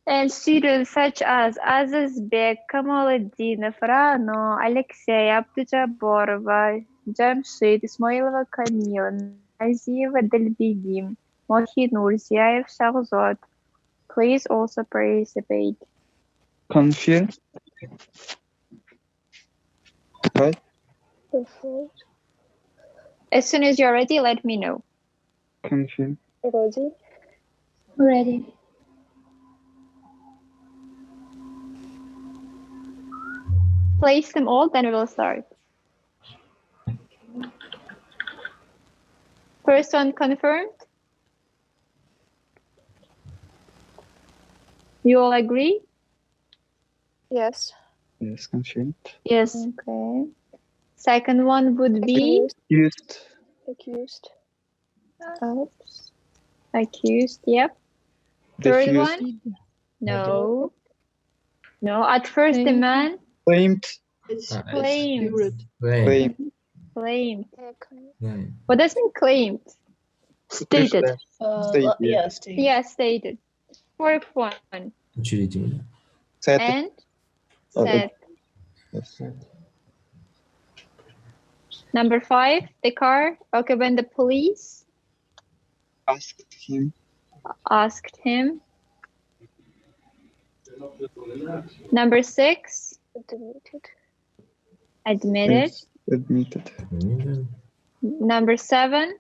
Speaker 2: And students such as Azizbek, Kamaleddinov, Rano, Alexey, Abdujabborova, Jamshid, Ismailova, Kamil, Naziyeva, Delbigim, Mohinur, Ziaev, Shahzad. Please also participate.
Speaker 4: Confirm. Right?
Speaker 2: As soon as you're ready, let me know.
Speaker 4: Confirm.
Speaker 5: Ready?
Speaker 3: Ready.
Speaker 2: Place them all, then we will start. First one confirmed. You all agree?
Speaker 5: Yes.
Speaker 4: Yes, confirmed.
Speaker 3: Yes.
Speaker 2: Okay. Second one would be
Speaker 4: Accused.
Speaker 5: Accused.
Speaker 2: Oops. Accused, yep. Third
Speaker 4: Diffused.
Speaker 2: one? No. No, at first the man
Speaker 4: Claimed.
Speaker 2: claimed.
Speaker 4: Claimed.
Speaker 2: Claimed.
Speaker 8: Right.
Speaker 2: What does mean claimed?
Speaker 3: Stated.
Speaker 4: Stated.
Speaker 10: Yeah, stated.
Speaker 2: Yeah, stated. Fourth one.
Speaker 8: Учредительно.
Speaker 4: Said.
Speaker 2: And
Speaker 4: Oh,
Speaker 2: said.
Speaker 4: Yes.
Speaker 2: Number 5, the car. Okay, when the police
Speaker 4: Asked him.
Speaker 2: asked him. Number 6,
Speaker 5: Admitted.
Speaker 2: admitted.
Speaker 4: Yes, admitted.
Speaker 2: Number 7,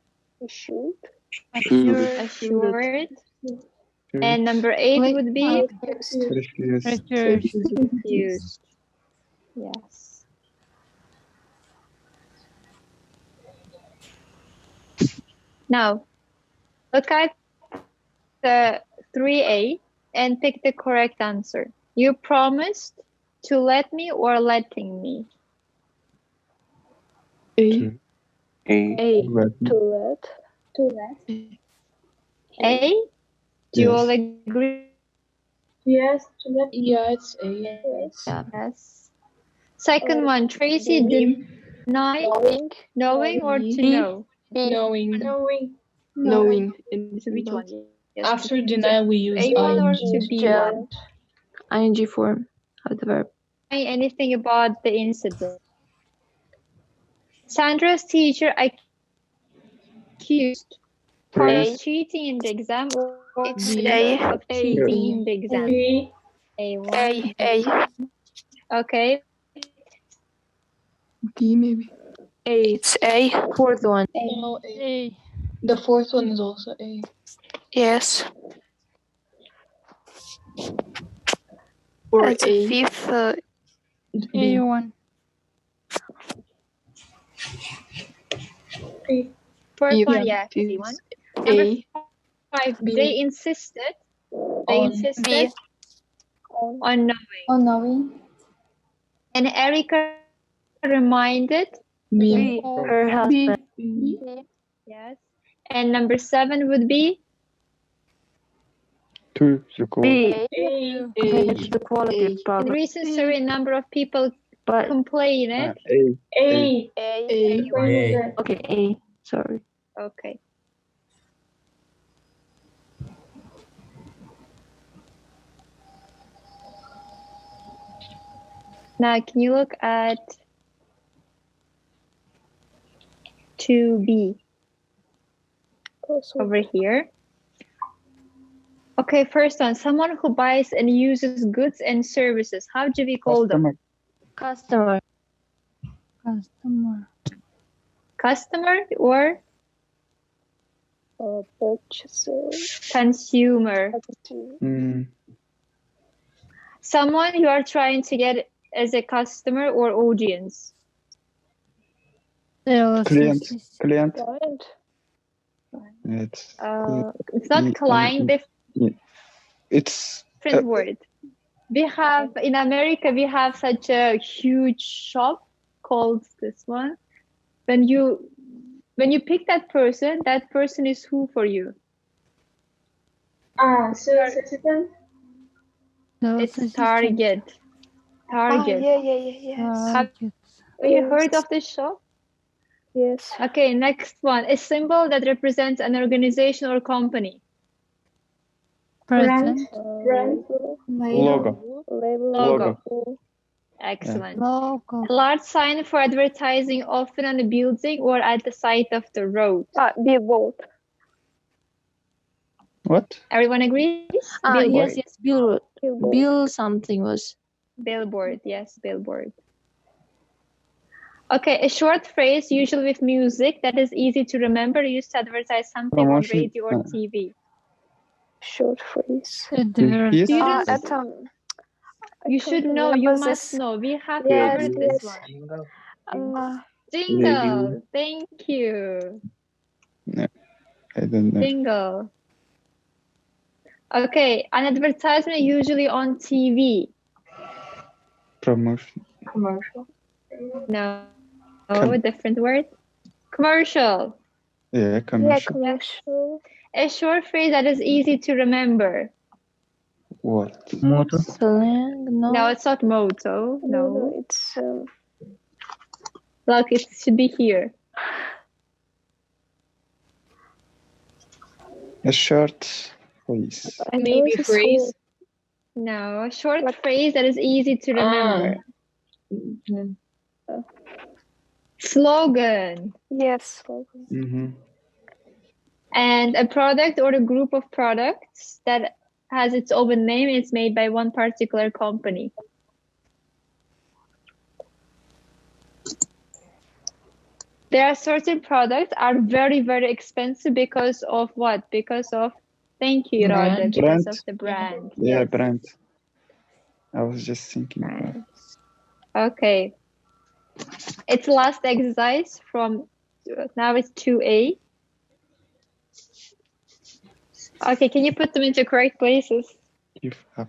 Speaker 5: Issued.
Speaker 2: assured. And number 8 would be
Speaker 4: Refused.
Speaker 2: refused. Yes. Now, look at the 3A and pick the correct answer. You promised to let me or letting me?
Speaker 3: A.
Speaker 4: A.
Speaker 5: To let.
Speaker 2: A? Do you all agree?
Speaker 9: Yes, to let.
Speaker 10: Yeah, it's A.
Speaker 5: Yes.
Speaker 2: Yes. Second one, Tracy deny knowing or to know?
Speaker 10: Knowing.
Speaker 9: Knowing.
Speaker 2: So which one? Yes.
Speaker 10: After deny, we use
Speaker 2: A1 or
Speaker 10: ing.
Speaker 2: to B1?
Speaker 3: ing form of the verb.
Speaker 2: Anything about the incident? Sandra's teacher accused her of cheating in the exam or
Speaker 5: It's
Speaker 2: B
Speaker 5: A.
Speaker 2: of cheating in the exam?
Speaker 9: B.
Speaker 2: A1.
Speaker 5: A.
Speaker 2: Okay.
Speaker 3: D maybe.
Speaker 5: A. It's A.
Speaker 3: Fourth one.
Speaker 10: No, A.
Speaker 7: A.
Speaker 10: The fourth one is also A.
Speaker 5: Yes.
Speaker 3: Or
Speaker 5: It's
Speaker 3: A.
Speaker 5: fifth.
Speaker 7: A1.
Speaker 2: First
Speaker 3: Yeah,
Speaker 2: one, yeah,
Speaker 3: B.
Speaker 2: C1.
Speaker 3: A.
Speaker 2: 5,
Speaker 10: B.
Speaker 2: they insisted
Speaker 10: On.
Speaker 5: B.
Speaker 2: on knowing.
Speaker 3: On knowing.
Speaker 2: And Erica reminded
Speaker 3: B. Her husband.
Speaker 2: yes. And number 7 would be
Speaker 4: To the call.
Speaker 3: B.
Speaker 9: A.
Speaker 3: It's the quality of
Speaker 2: in
Speaker 3: progress.
Speaker 2: recent survey, number of people
Speaker 3: But
Speaker 2: complained.
Speaker 4: A.
Speaker 9: A.
Speaker 10: A.
Speaker 8: A.
Speaker 3: okay, A. Sorry.
Speaker 2: Okay. Now, can you look at 2B over here? Okay, first one, someone who buys and uses goods and services. How do we call them?
Speaker 3: Customer.
Speaker 7: Customer.
Speaker 2: Customer or
Speaker 5: Purchaser.
Speaker 2: consumer?
Speaker 4: Mm.
Speaker 2: Someone you are trying to get as a customer or audience.
Speaker 4: Client. Client.
Speaker 5: Client.
Speaker 4: It's
Speaker 2: not client,
Speaker 4: it's
Speaker 2: different word. We have in America, we have such a huge shop called this one. When you pick that person is who for you?
Speaker 9: Citizen.
Speaker 2: It's Target. Target.
Speaker 5: Yeah.
Speaker 2: Have you heard of this shop?
Speaker 5: Yes.
Speaker 2: Okay, next one. A symbol that represents an organization or company.
Speaker 7: Present.
Speaker 4: Logo.
Speaker 2: Excellent.
Speaker 7: Logo.
Speaker 2: A large sign for advertising, often on a building or at the side of the road.
Speaker 5: Billboard.
Speaker 4: What?
Speaker 2: Everyone agrees?
Speaker 3: Yes, billboard. Bill something was.
Speaker 2: Billboard, yes, billboard. Okay, a short phrase, usually with music, that is easy to remember, used to advertise something on radio or TV.
Speaker 5: Short phrase.
Speaker 2: You should know, you must know. We have covered this one. Jingle, thank you.
Speaker 4: No, I don't know.
Speaker 2: Jingle. Okay, an advertisement usually on TV.
Speaker 4: Promotion.
Speaker 5: Commercial.
Speaker 2: No, a different word. Commercial.
Speaker 4: Yeah, commercial.
Speaker 5: Yeah, commercial.
Speaker 2: A short phrase that is easy to remember.
Speaker 4: What?
Speaker 11: Motto.
Speaker 3: Slang?
Speaker 2: No, it's not motto. No,
Speaker 5: it's
Speaker 2: look, it should be here.
Speaker 4: A short phrase.
Speaker 2: Maybe phrase. No, a short phrase that is easy to remember. Slogan.
Speaker 5: Yes, slogan.
Speaker 4: Mm-hmm.
Speaker 2: And a product or a group of products that has its own name. It's made by one particular company. There are certain products are very, very expensive because of what? Because of, thank you, Radha, because of the brand.
Speaker 4: Yeah, brand. I was just thinking about it.
Speaker 2: Okay. It's last exercise from, now it's 2A. Okay, can you put them into correct places?
Speaker 4: Give up.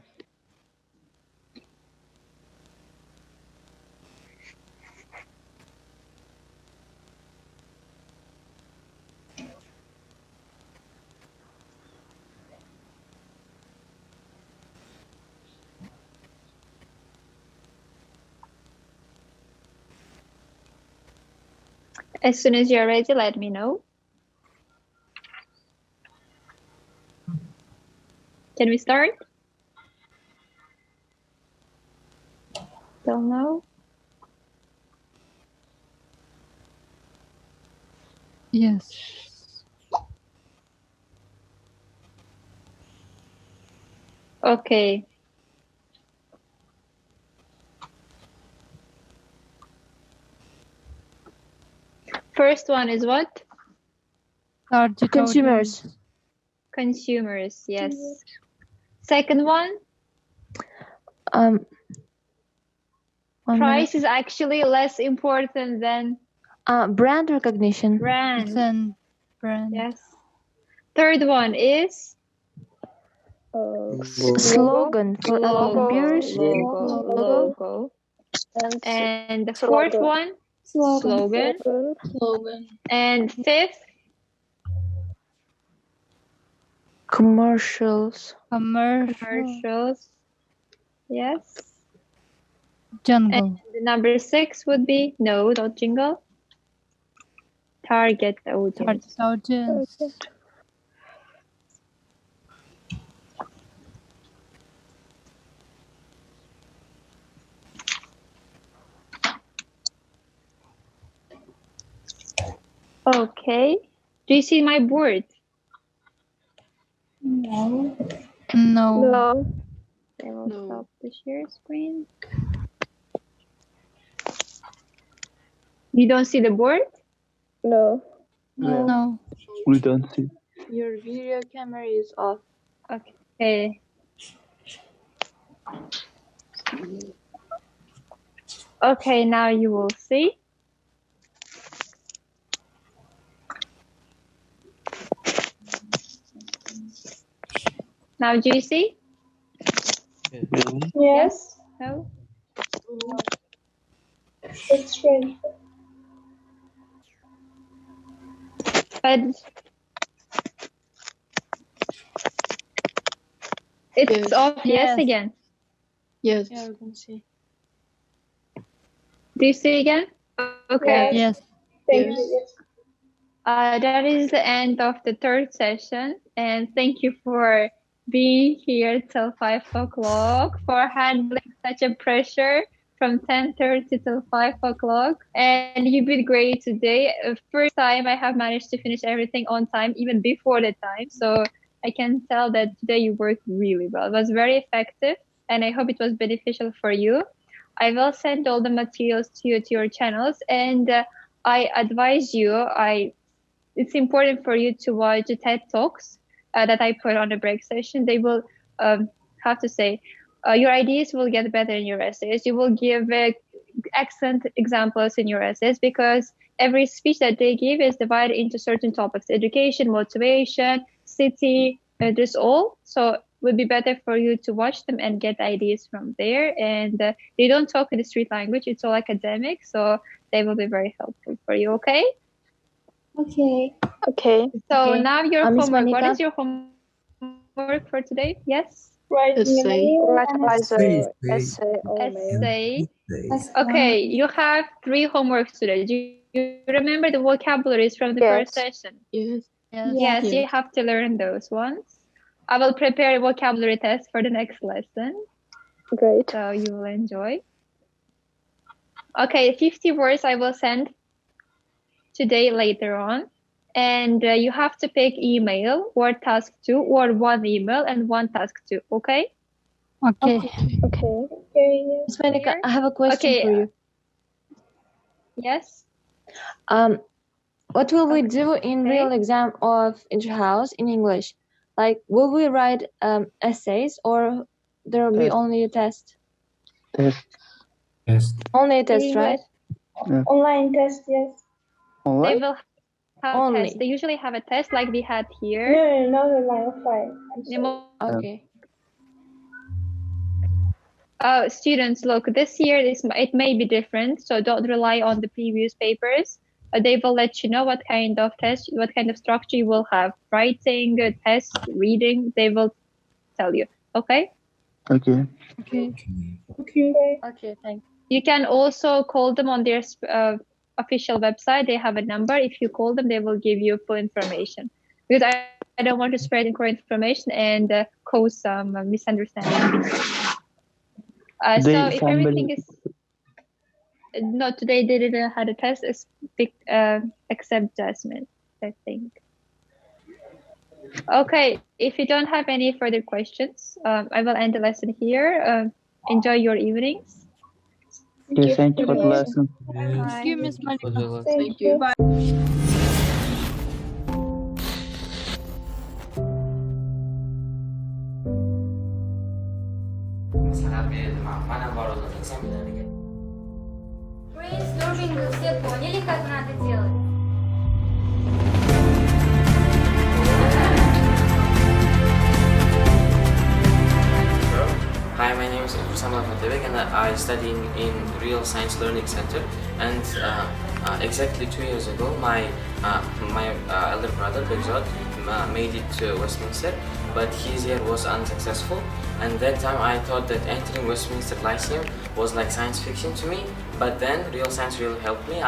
Speaker 2: As soon as you're ready, let me know. Can we start? Don't know.
Speaker 7: Yes.
Speaker 2: Okay. First one is what?
Speaker 3: Consumers.
Speaker 2: Consumers, yes. Second one? Price is actually less important than
Speaker 3: brand recognition.
Speaker 2: brand.
Speaker 7: Brand.
Speaker 2: Yes. Third one is
Speaker 3: Slogan for computers.
Speaker 2: logo. And the fourth one? Slogan. And fifth?
Speaker 3: Commercials.
Speaker 2: Commercials. Yes.
Speaker 7: Jungle.
Speaker 2: And the number 6 would be, no, not jingle. Target audience.
Speaker 7: Audience.
Speaker 2: Okay. Do you see my board?
Speaker 7: No.
Speaker 2: I will stop the share screen. You don't see the board?
Speaker 5: No.
Speaker 7: No.
Speaker 4: We don't see.
Speaker 3: Your video camera is off.
Speaker 2: Okay. Okay, now you will see. Now do you see? Yes. No?
Speaker 9: It's strange.
Speaker 2: But it's off. Yes, again.
Speaker 3: Yes. Yeah, we can see.
Speaker 2: Do you see again? Okay.
Speaker 7: Yes.
Speaker 9: Thank you.
Speaker 2: That is the end of the third session, and thank you for be here till 5 o'clock for handling such a pressure from 10:30 till 5 o'clock. And you did great today. First time I have managed to finish everything on time, even before the time. So I can tell that today you worked really well. It was very effective, and I hope it was beneficial for you. I will send all the materials to you to your channels, and I advise you, it's important for you to watch the TED Talks that I put on the break session. They will have to say, your ideas will get better in your essays. You will give excellent examples in your essays, because every speech that they give is divided into certain topics: education, motivation, city, just all. So it would be better for you to watch them and get ideas from there. And they don't talk in the street language. It's all academic. So they will be very helpful for you. Okay?
Speaker 5: Okay. Okay.
Speaker 2: So now your
Speaker 3: Miss
Speaker 2: homework. What
Speaker 3: Monica?
Speaker 2: is your homework for today? Yes?
Speaker 9: Write
Speaker 5: Essay. Write
Speaker 8: Essay.
Speaker 5: essay or mail.
Speaker 2: Essay. Okay, you have 3 homeworks today. Do you remember the vocabularies from the
Speaker 5: Yes.
Speaker 2: first session?
Speaker 7: Yes.
Speaker 2: Yes, you have to learn those ones. I will prepare a vocabulary test for the next lesson,
Speaker 5: Great.
Speaker 2: so you will enjoy. Okay, 50 words I will send today later on. And you have to pick email or task 2, or 1 email and 1 task 2, okay?
Speaker 7: Okay.
Speaker 5: Okay.
Speaker 9: Okay, yes.
Speaker 3: Miss Monica, I have a question
Speaker 2: Okay.
Speaker 3: for you.
Speaker 2: Yes?
Speaker 3: What will we do in real exam of interhouse in English? Like, will we write essays, or there will be
Speaker 4: Test.
Speaker 3: only a test?
Speaker 4: Test.
Speaker 8: Yes.
Speaker 3: Only a test, right?
Speaker 9: Online test, yes.
Speaker 2: They
Speaker 4: Online?
Speaker 2: will have a
Speaker 3: Only.
Speaker 2: test. They usually have a test like we had here.
Speaker 9: No, not online, offline. I'm sorry.
Speaker 3: Okay.
Speaker 2: Students, look, this year it may be different, so don't rely on the previous papers. They will let you know what kind of test, what kind of structure you will have. Writing, test, reading, they will tell you. Okay?
Speaker 4: Okay.
Speaker 7: Okay.
Speaker 9: Okay.
Speaker 3: Okay, thanks.
Speaker 2: You can also call them on their official website. They have a number. If you call them, they will give you full information. Because I don't want to spread incorrect information and cause some misunderstanding. So if everything is... No, today they didn't have a test, except Jasmine, I think. Okay, if you don't have any further questions, I will end the lesson here. Enjoy your evenings.
Speaker 4: Okay, thank you for the lesson.
Speaker 7: Thank you, Miss Monica.
Speaker 9: Thank you. Bye.
Speaker 14: Brainstorming вы все поняли, как надо делать?
Speaker 16: Hi, my name is and I study in Real Science Learning Center. And exactly 2 years ago, my elder brother, Begzod, made it to Westminster, but his year was unsuccessful. And that time I thought that entering Westminster Lyceum was like science fiction to me. But then Real Science really helped me.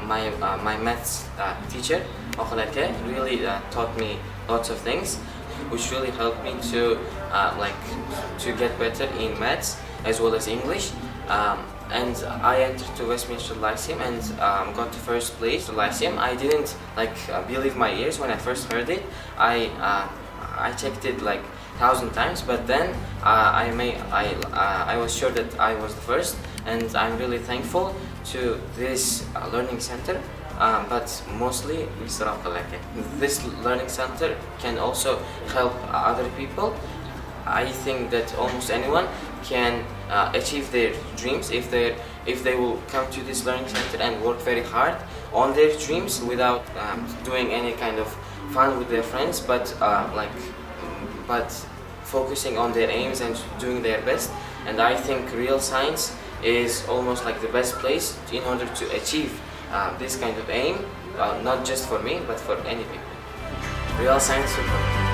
Speaker 16: My maths teacher, Okhalake, really taught me lots of things, which really helped me to get better in maths as well as English. And I entered to Westminster Lyceum and got to first place to Lyceum. I didn't believe my ears when I first heard it. I checked it 1,000 times, but then I was sure that I was the first, and I'm really thankful to this learning center. But mostly Mr. Abdulake. This learning center can also help other people. I think that almost anyone can achieve their dreams if they will come to this learning center and work very hard on their dreams without doing any kind of fun with their friends, but focusing on their aims and doing their best. And I think Real Science is almost like the best place in order to achieve this kind of aim, not just for me, but for any people. Real Science Super.